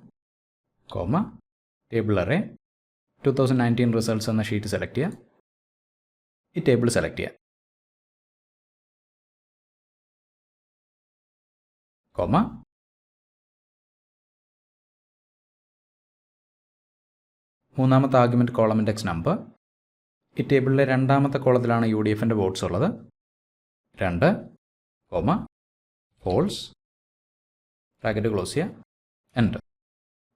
Speaker 1: comma table array 2019 results എന്ന ഷീറ്റ് സെലക്ട് ചെയ്യുക. ഈ ടേബിൾ സെലക്ട് ചെയ്യുക. കോമ മൂന്നാമത്തെ ആർഗ്യുമെൻറ്റ് കോളം ഇൻഡെക്സ് നമ്പർ. ഈ ടേബിളിലെ രണ്ടാമത്തെ കോളത്തിലാണ് UDFൻ്റെ വോട്ട്സ് ഉള്ളത്. 2, കോമ ഹോൾസ്, ബ്രാക്കറ്റ് ക്ലോസ് ചെയ്യുക, എൻ്റർ.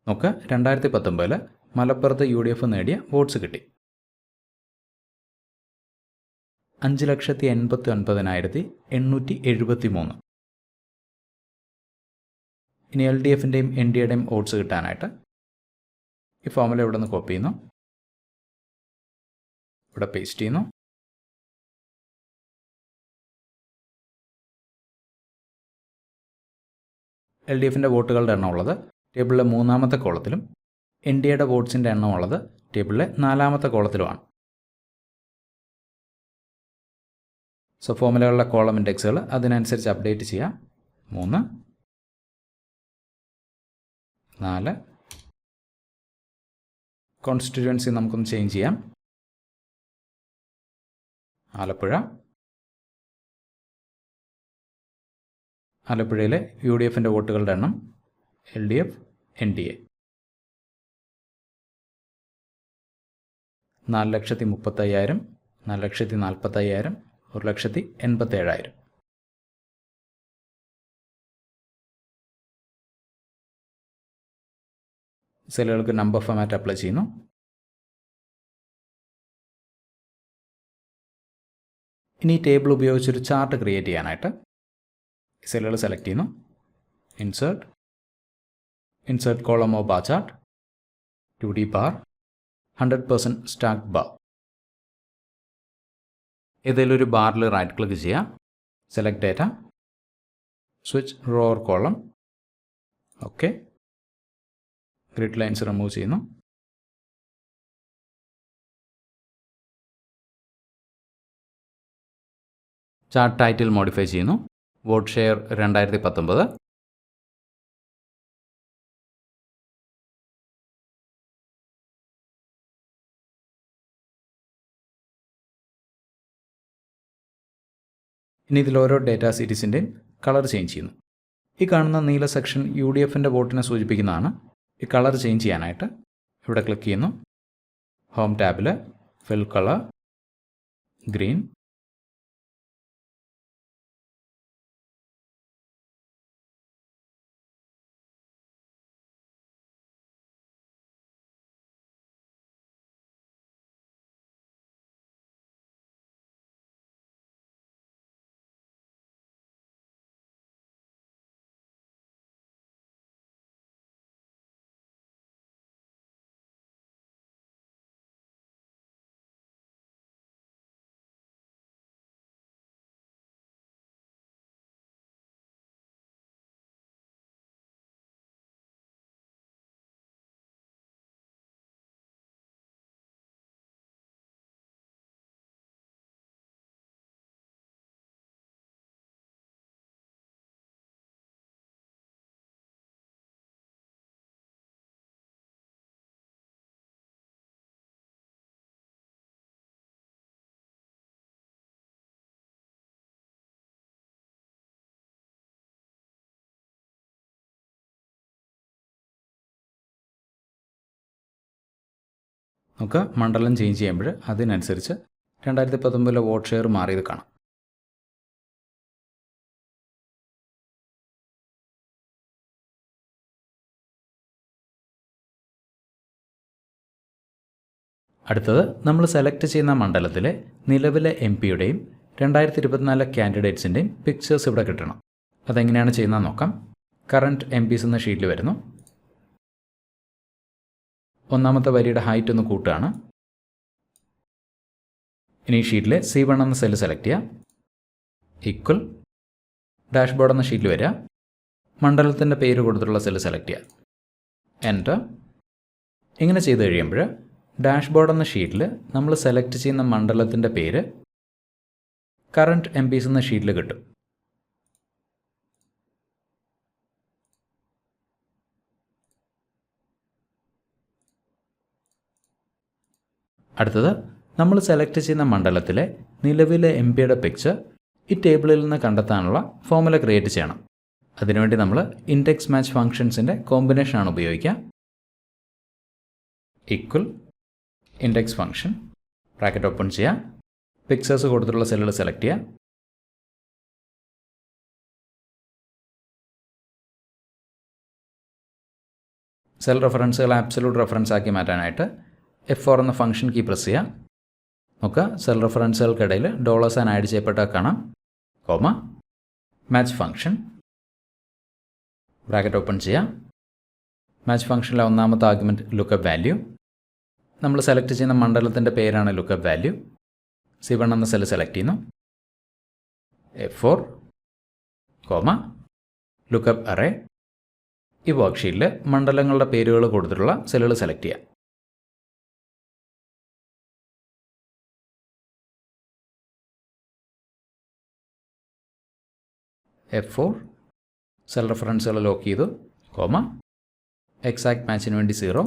Speaker 1: നമുക്ക് 2019 മലപ്പുറത്ത് UDF നേടിയ വോട്ട്സ് കിട്ടി. 5,89,873. ഇനി LDFൻ്റെയും NDAയുടെയും വോട്ട്സ് കിട്ടാനായിട്ട് ഈ ഫോർമുല ഇവിടെ നിന്ന് കോപ്പി ചെയ്യുന്നു. ഇവിടെ പേസ്റ്റ് ചെയ്യുന്നു. LDFൻ്റെ വോട്ടുകളുടെ എണ്ണം ഉള്ളത് ടേബിളിലെ മൂന്നാമത്തെ കോളത്തിലും NDAയുടെ വോട്ട്സിൻ്റെ എണ്ണം ഉള്ളത് ടേബിളിലെ നാലാമത്തെ കോളത്തിലുമാണ്. സോ ഫോർമുലകളുടെ കോളം ഇൻഡെക്സുകൾ അതിനനുസരിച്ച് അപ്ഡേറ്റ് ചെയ്യാം. 3, 4. കോൺസ്റ്റിറ്റ്യുവൻസി നമുക്കൊന്ന് ചേഞ്ച് ചെയ്യാം. ആലപ്പുഴയിലെ UDFൻ്റെ വോട്ടുകളുടെ എണ്ണം LDF, NDA 4,30,000, 4,40,000, 1,87,000. സെല്ലുകൾക്ക് നമ്പർ ഫോമാറ്റ് അപ്ലൈ ചെയ്യുന്നു. ഇനി ഈ ടേബിൾ ഉപയോഗിച്ചൊരു ചാർട്ട് ക്രിയേറ്റ് ചെയ്യാനായിട്ട് സെല്ലുകൾ സെലക്ട് ചെയ്യുന്നു. Insert column of bar chart, 2D bar, 100% stack bar. ഏതെങ്കിലും ഒരു ബാറിൽ റൈറ്റ് ക്ലിക്ക് ചെയ്യുക, select data, switch row or column. Okay, grid lines remove ചെയ്യുന്നു. ചാർട്ട് ടൈറ്റിൽ മോഡിഫൈ ചെയ്യുന്നു. Vote share 2019. ഇനി ഇതിൽ ഓരോ ഡേറ്റാ സീരീസിൻ്റെയും കളർ ചേഞ്ച് ചെയ്യുന്നു. ഈ കാണുന്ന നീല സെക്ഷൻ UDFൻ്റെ വോട്ടിനെ സൂചിപ്പിക്കുന്നതാണ്. ഈ കളർ ചേഞ്ച് ചെയ്യാനായിട്ട് ഇവിടെ ക്ലിക്ക് ചെയ്യുന്നു. ഹോം ടാബിൽ ഫിൽ കളർ ഗ്രീൻ, നമുക്ക് മണ്ഡലം ചേഞ്ച് ചെയ്യുമ്പോൾ അതിനനുസരിച്ച് 2019 വോട്ട് ഷെയർ മാറിയത് കാണാം. അടുത്തത് നമ്മൾ സെലക്ട് ചെയ്യുന്ന മണ്ഡലത്തിലെ നിലവിലെ MP-യുടെയും 2024 കാൻഡിഡേറ്റ്സിൻ്റെയും പിക്ചേഴ്സ് ഇവിടെ കിട്ടണം. അതെങ്ങനെയാണ് ചെയ്യുന്നത് നോക്കാം. കറൻറ്റ് MPs എന്ന ഷീറ്റിൽ വരുന്നു. ഒന്നാമത്തെ വരിയുടെ ഹൈറ്റ് ഒന്ന് കൂട്ടുകയാണ്. ഇനി ഈ ഷീറ്റിൽ C1 എന്ന സെല്ല് സെലക്ട് ചെയ്യുക. ഈക്വൽ ഡാഷ്ബോർഡ് എന്ന ഷീറ്റിൽ വരിക. മണ്ഡലത്തിൻ്റെ പേര് കൊടുത്തിട്ടുള്ള സെല്ല് സെലക്ട് ചെയ്യുക. എൻ്റർ. ഇങ്ങനെ ചെയ്ത് കഴിയുമ്പോൾ ഡാഷ്ബോർഡ് എന്ന ഷീറ്റിൽ നമ്മൾ സെലക്ട് ചെയ്യുന്ന മണ്ഡലത്തിൻ്റെ പേര് കറൻറ്റ് MPs എന്ന ഷീറ്റിൽ കിട്ടും. അടുത്തത് നമ്മൾ സെലക്ട് ചെയ്യുന്ന മണ്ഡലത്തിലെ നിലവിലെ MP-യുടെ പിക്ചർ ഈ ടേബിളിൽ നിന്ന് കണ്ടെത്താനുള്ള ഫോർമുല ക്രിയേറ്റ് ചെയ്യണം. അതിനുവേണ്ടി നമ്മൾ ഇൻഡെക്സ് മാച്ച് ഫങ്ഷൻസിൻ്റെ കോമ്പിനേഷനാണ് ഉപയോഗിക്കുക. Equal index function bracket open ചെയ്യുക. പിക്ചേഴ്സ് കൊടുത്തിട്ടുള്ള സെല്ലുകൾ സെലക്ട് ചെയ്യുക. സെൽ റെഫറൻസുകൾ ആബ്സലൂട്ട് റെഫറൻസ് ആക്കി മാറ്റാനായിട്ട് F4 എന്ന ഫംഗ്ഷൻ കീ പ്രസ് ചെയ്യുക. നോക്കുക, സെൽ റെഫറൻസുകൾക്കിടയിൽ $സൈൻ ആഡ് ചെയ്യപ്പെട്ട കാണാം. Comma match function bracket open ചെയ്യുക. മാച്ച് ഫംഗ്ഷനിലെ ഒന്നാമത്തെ ആർഗ്യുമെൻറ്റ് ലുക്കപ്പ് വാല്യൂ. നമ്മൾ സെലക്ട് ചെയ്യുന്ന മണ്ഡലത്തിൻ്റെ പേരാണ് ലുക്കപ്പ് വാല്യൂ. C1 എന്ന സെല്ല് സെലക്ട് ചെയ്യുന്നു. F4 comma lookup array. ഈ വർക്ക്ഷീറ്റിൽ മണ്ഡലങ്ങളുടെ പേരുകൾ കൊടുത്തിട്ടുള്ള സെല്ലുകൾ സെലക്ട് ചെയ്യുക. F4 സെൽ റെഫറൻസുകൾ ലോക്ക് ചെയ്തു. കോമ എക്സാക്ട് മാച്ചിന് വേണ്ടി 0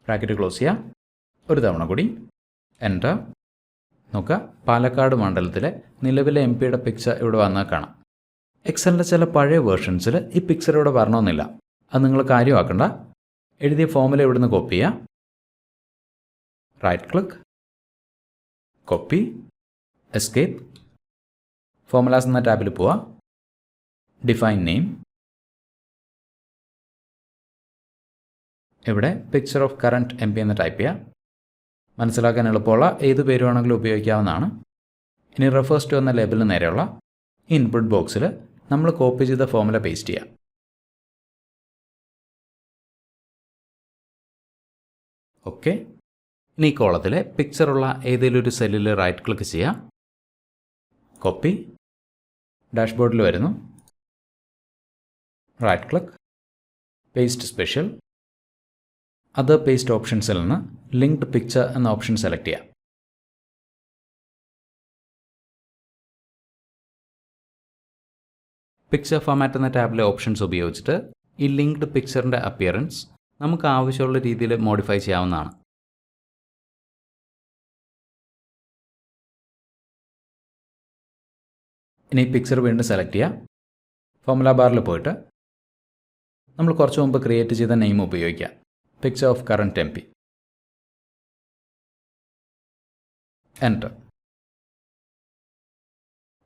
Speaker 1: ബ്രാക്കറ്റ് ക്ലോസ് ചെയ്യുക. ഒരു തവണ കൂടി എൻ്റർ. നോക്കുക, പാലക്കാട് മണ്ഡലത്തിലെ നിലവിലെ MP-യുടെ പിക്ചർ ഇവിടെ വന്നാൽ കാണാം. എക്സലിൻ്റെ ചില പഴയ വേർഷൻസിൽ ഈ പിക്ചർ ഇവിടെ വരണമെന്നില്ല. അത് നിങ്ങൾ കാര്യമാക്കണ്ട. എഴുതിയ ഫോമുല ഇവിടുന്ന് കോപ്പി ചെയ്യുക. Right click, copy, escape. Formulas എന്ന ടാബിൽ പോവുക. ഡിഫൈൻ നെയിം, ഇവിടെ picture of current M P എന്ന് ടൈപ്പ് ചെയ്യാം. മനസ്സിലാക്കാൻ എളുപ്പമുള്ള ഏത് പേര് വേണമെങ്കിലും ഉപയോഗിക്കാവുന്നതാണ്. ഇനി റെഫേഴ്സ് ടു എന്ന ലേബലിന് നേരെയുള്ള ഇൻപുട്ട് ബോക്സിൽ നമ്മൾ കോപ്പി ചെയ്ത ഫോർമുല പേസ്റ്റ് ചെയ്യാം. ഓക്കെ. ഇനി ഈ കോളത്തിലെ പിക്ചറുള്ള ഏതെങ്കിലും ഒരു സെല്ലിൽ റൈറ്റ് ക്ലിക്ക് ചെയ്യാം. കോപ്പി. ഡാഷ്ബോർഡിൽ വരുന്നു. Right click. Paste special. Other paste ഓപ്ഷൻസിൽ നിന്ന് ലിങ്ക്ഡ് പിക്ചർ എന്ന ഓപ്ഷൻ സെലക്ട് ചെയ്യാം. പിക്ചർ ഫോമാറ്റ് എന്ന ടാബിലെ ഓപ്ഷൻസ് ഉപയോഗിച്ചിട്ട് ഈ ലിങ്ക്ഡ് പിക്ചറിൻ്റെ അപ്പിയറൻസ് നമുക്ക് ആവശ്യമുള്ള രീതിയിൽ മോഡിഫൈ ചെയ്യാവുന്നതാണ്. ഇനി പിക്ചർ വീണ്ടും സെലക്ട് ചെയ്യാം. ഫോർമുല ബാറിൽ പോയിട്ട് നമ്മൾ കുറച്ച് മുമ്പ് ക്രിയേറ്റ് ചെയ്ത നെയിം ഉപയോഗിക്കാം. Picture of current M P. Enter.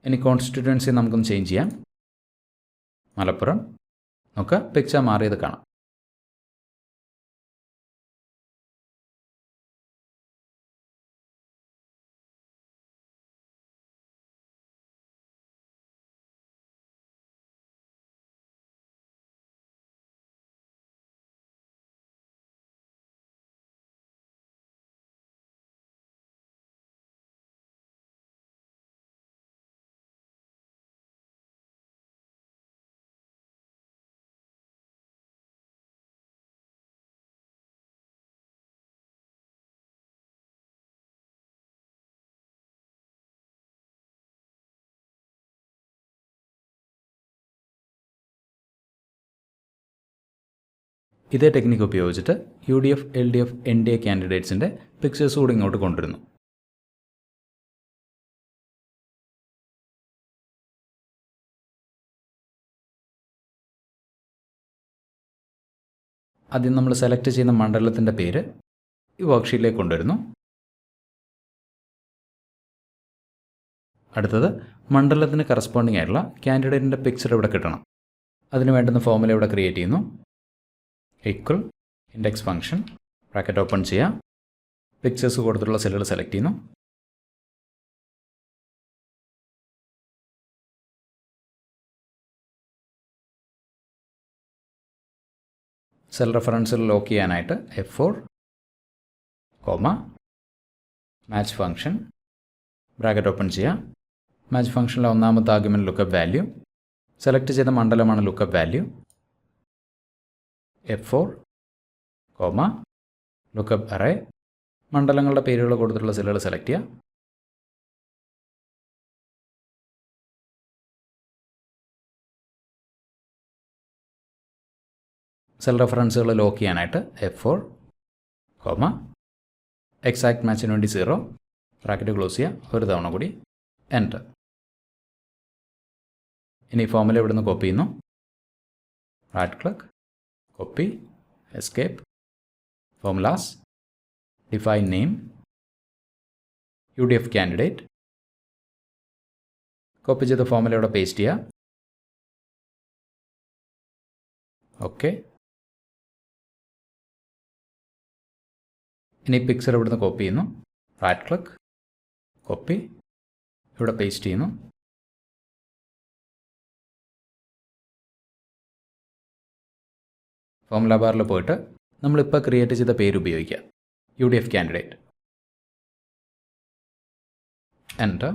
Speaker 1: ഇനി കോൺസ്റ്റിറ്റ്യുവൻസി നമുക്കൊന്ന് ചേഞ്ച് ചെയ്യാം. മലപ്പുറം. നമുക്ക് പിക്ചർ മാറിയത് കാണാം. ഇതേ ടെക്നിക്ക് ഉപയോഗിച്ചിട്ട് UDF, LDF, NDA കാൻഡിഡേറ്റ്സിൻ്റെ പിക്ചേഴ്സ് കൂടി ഇങ്ങോട്ട് കൊണ്ടുവരുന്നു. ആദ്യം നമ്മൾ സെലക്ട് ചെയ്യുന്ന മണ്ഡലത്തിൻ്റെ പേര് ഈ വർക്ക്ഷീറ്റിലേക്ക് കൊണ്ടുവരുന്നു. അടുത്തത് മണ്ഡലത്തിന് കറസ്പോണ്ടിങ് ആയിട്ടുള്ള കാൻഡിഡേറ്റിൻ്റെ പിക്ചർ ഇവിടെ കിട്ടണം. അതിന് വേണ്ടുന്ന ഫോർമുല ഇവിടെ ക്രിയേറ്റ് ചെയ്യുന്നു. Equal index function bracket open ചെയ്യാം. പിക്ചേഴ്സ് കൊടുത്തിട്ടുള്ള സെല്ലുകൾ സെലക്ട് ചെയ്യുന്നു. സെൽ റെഫറൻസിൽ ലോക്ക് ചെയ്യാനായിട്ട് F4 comma match function bracket open ചെയ്യാം. മാച്ച് ഫംഗ്ഷനിലെ ഒന്നാമത്തെ ആർഗ്യുമെൻറ്റ് ലുക്കപ്പ് വാല്യൂ. സെലക്ട് ചെയ്ത മണ്ഡലമാണ് lookup value. F4 comma lookup array. മണ്ഡലങ്ങളുടെ പേരുകൾ കൊടുത്തിട്ടുള്ള സെല്ലുകൾ സെലക്ട് ചെയ്യുക. സെൽ റെഫറൻസുകൾ ലോക്ക് ചെയ്യാനായിട്ട് F4 കോമ എക്സാക്ട് മാച്ചിന് വേണ്ടി 0 ബ്രാക്കറ്റ് ക്ലോസ് ചെയ്യുക. ഒരു തവണ കൂടി എൻ്റർ. ഇനി ഫോർമുല ഇവിടുന്ന് കോപ്പി ചെയ്യുന്നു. Right click. Copy, escape, formulas, define name, UDF candidate. Copy ചെയ്ത ഫോർമുല ഇവിടെ പേസ്റ്റ് ചെയ്യുക. ഓക്കെ. ഇനി പിക്ചർ ഇവിടുന്ന് കോപ്പി ചെയ്യുന്നു. Right click. കോപ്പി. ഇവിടെ പേസ്റ്റ് ചെയ്യുന്നു. ഫോർമുല ബാറിൽ പോയിട്ട് നമ്മളിപ്പോൾ ക്രിയേറ്റ് ചെയ്ത പേര് ഉപയോഗിക്കുക. UDF candidate. എൻ്റർ.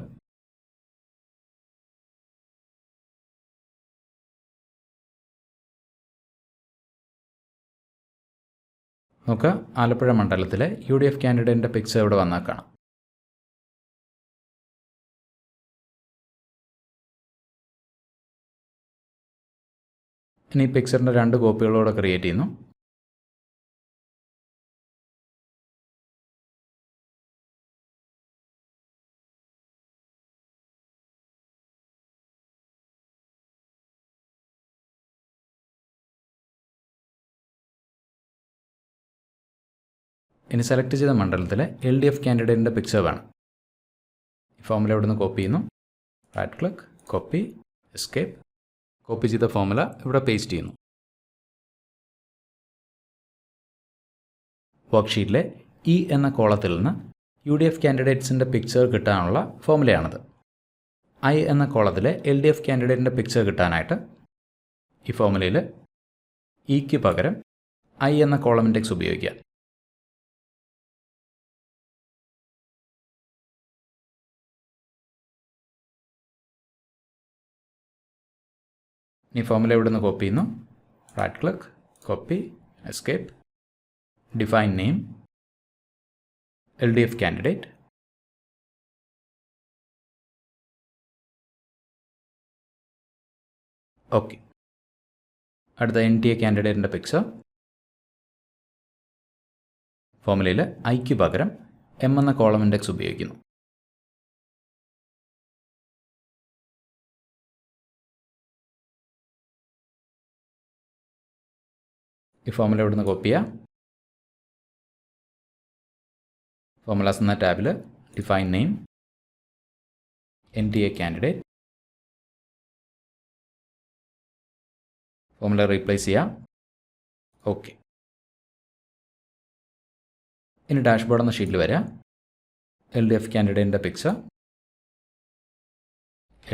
Speaker 1: നമുക്ക് ആലപ്പുഴ മണ്ഡലത്തിലെ UDF കാൻഡിഡേറ്റിൻ്റെ പിക്ചർ ഇവിടെ വന്നാൽ കാണാം. ഇനി പിക്ചറിൻ്റെ 2 കോപ്പികളോടെ ക്രിയേറ്റ് ചെയ്യുന്നു. ഇനി സെലക്ട് ചെയ്ത മണ്ഡലത്തിലെ LDF കാൻഡിഡേറ്റിൻ്റെ പിക്ചർ വേണം. ഈ ഫോർമുല ഇവിടെ നിന്ന് കോപ്പി ചെയ്യുന്നു. Right click. Copy. Escape. Copy ചെയ്ത ഫോർമുല ഇവിടെ പേസ്റ്റ് ചെയ്യുന്നു. വർക്ക്ഷീറ്റിലെ ഇ എന്ന കോളത്തിൽ നിന്ന് UDF കാൻഡിഡേറ്റ്സിൻ്റെ പിക്ചർ കിട്ടാനുള്ള ഫോർമുലയാണത്. ഐ എന്ന കോളത്തിലെ LDF കാൻഡിഡേറ്റിൻ്റെ പിക്ചർ കിട്ടാനായിട്ട് ഈ ഫോർമുലയിൽ ഇക്ക് പകരം ഐ എന്ന കോളം ഇൻഡെക്സ് ഉപയോഗിക്കുക. ഈ ഫോർമുല ഇവിടെ നിന്ന് കോപ്പി ചെയ്യുന്നു. Right click, copy, escape, define name, LDF candidate, okay. അടുത്ത NTA കാൻഡിഡേറ്റിൻ്റെ പിക്ചർ ഫോർമുലയിൽ ഐക്ക് പകരം M എന്ന കോളം ഇൻഡെക്സ് ഉപയോഗിക്കുന്നു. ഈ ഫോർമുല ഇവിടെ നിന്ന് കോപ്പി ചെയ്യുക. ഫോർമുലാസ് എന്ന ടാബിൽ define name, NTA candidate, formula replace ചെയ്യാം. ഓക്കെ. ഇനി ഡാഷ്ബോർഡ് എന്ന ഷീറ്റിൽ വരിക. LDF കാൻഡിഡേറ്റിൻ്റെ picture,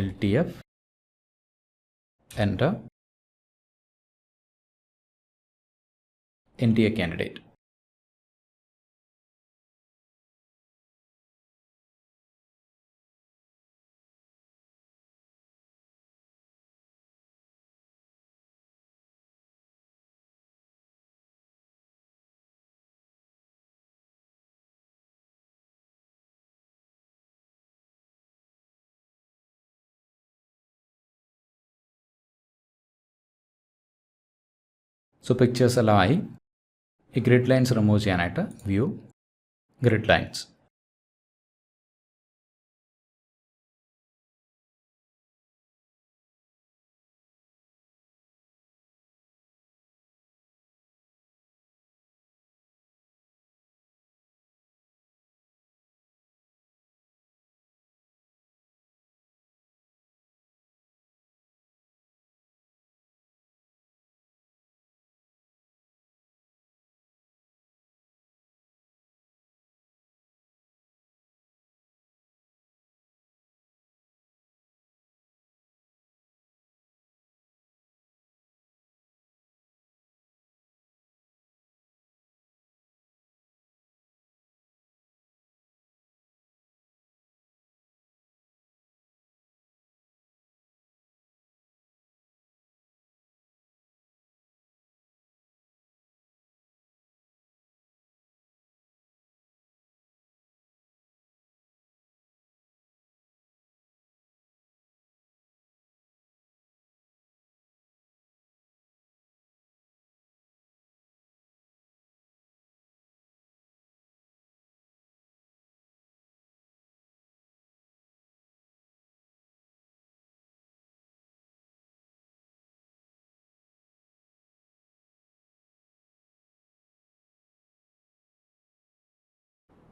Speaker 1: LTF, enter, NTA candidate. So pictures എല്ലാം ആയി. ഈ ഗ്രിഡ് ലൈൻസ് റിമൂവ് ചെയ്യാനായിട്ട് വ്യൂ, ഗ്രിഡ് ലൈൻസ്,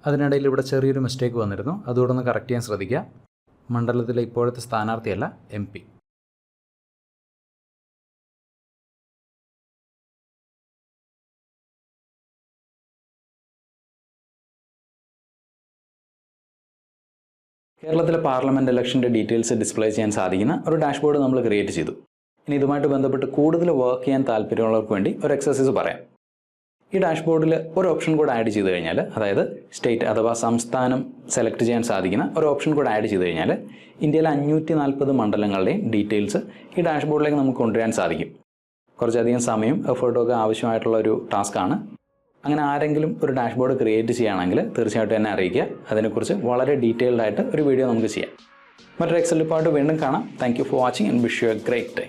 Speaker 1: അതിനിടയിൽ ഇവിടെ ചെറിയൊരു മിസ്റ്റേക്ക് വന്നിരുന്നു. അതുകൂടെ ഒന്ന് കറക്റ്റ് ചെയ്യാൻ ശ്രദ്ധിക്കുക. മണ്ഡലത്തിലെ ഇപ്പോഴത്തെ സ്ഥാനാർത്ഥിയല്ല MP. കേരളത്തിലെ പാർലമെൻറ്റ് ഇലക്ഷൻ്റെ ഡീറ്റെയിൽസ് ഡിസ്പ്ലേ ചെയ്യാൻ സാധിക്കുന്ന ഒരു ഡാഷ്ബോർഡ് നമ്മൾ ക്രിയേറ്റ് ചെയ്തു. ഇനി ഇതുമായിട്ട് ബന്ധപ്പെട്ട് കൂടുതൽ വർക്ക് ചെയ്യാൻ താല്പര്യമുള്ളവർക്ക് വേണ്ടി ഒരു എക്സസൈസ് പറയാം. ഈ ഡാഷ്ബോർഡിൽ ഒരു ഓപ്ഷൻ കൂടെ ആഡ് ചെയ്ത് കഴിഞ്ഞാൽ, അതായത് സ്റ്റേറ്റ് അഥവാ സംസ്ഥാനം സെലക്ട് ചെയ്യാൻ സാധിക്കുന്ന ഒരു ഓപ്ഷൻ കൂടെ ആഡ് ചെയ്ത് കഴിഞ്ഞാൽ ഇന്ത്യയിലെ 540 മണ്ഡലങ്ങളുടെയും ഡീറ്റെയിൽസ് ഈ ഡാഷ്ബോർഡിലേക്ക് നമുക്ക് കൊണ്ടുവരാൻ സാധിക്കും. കുറച്ചധികം സമയം എഫേർട്ടും ഒക്കെ ആവശ്യമായിട്ടുള്ള ഒരു ടാസ്ക്കാണ്. അങ്ങനെ ആരെങ്കിലും ഒരു ഡാഷ്ബോർഡ് ക്രിയേറ്റ് ചെയ്യുകയാണെങ്കിൽ തീർച്ചയായിട്ടും എന്നെ അറിയിക്കുക. അതിനെക്കുറിച്ച് വളരെ ഡീറ്റെയിൽഡ് ആയിട്ട് ഒരു വീഡിയോ നമുക്ക് ചെയ്യാം. മറ്റൊരു എക്സൽ പാർട്ട് വീണ്ടും കാണാം. Thank you for watching and wish you A great day.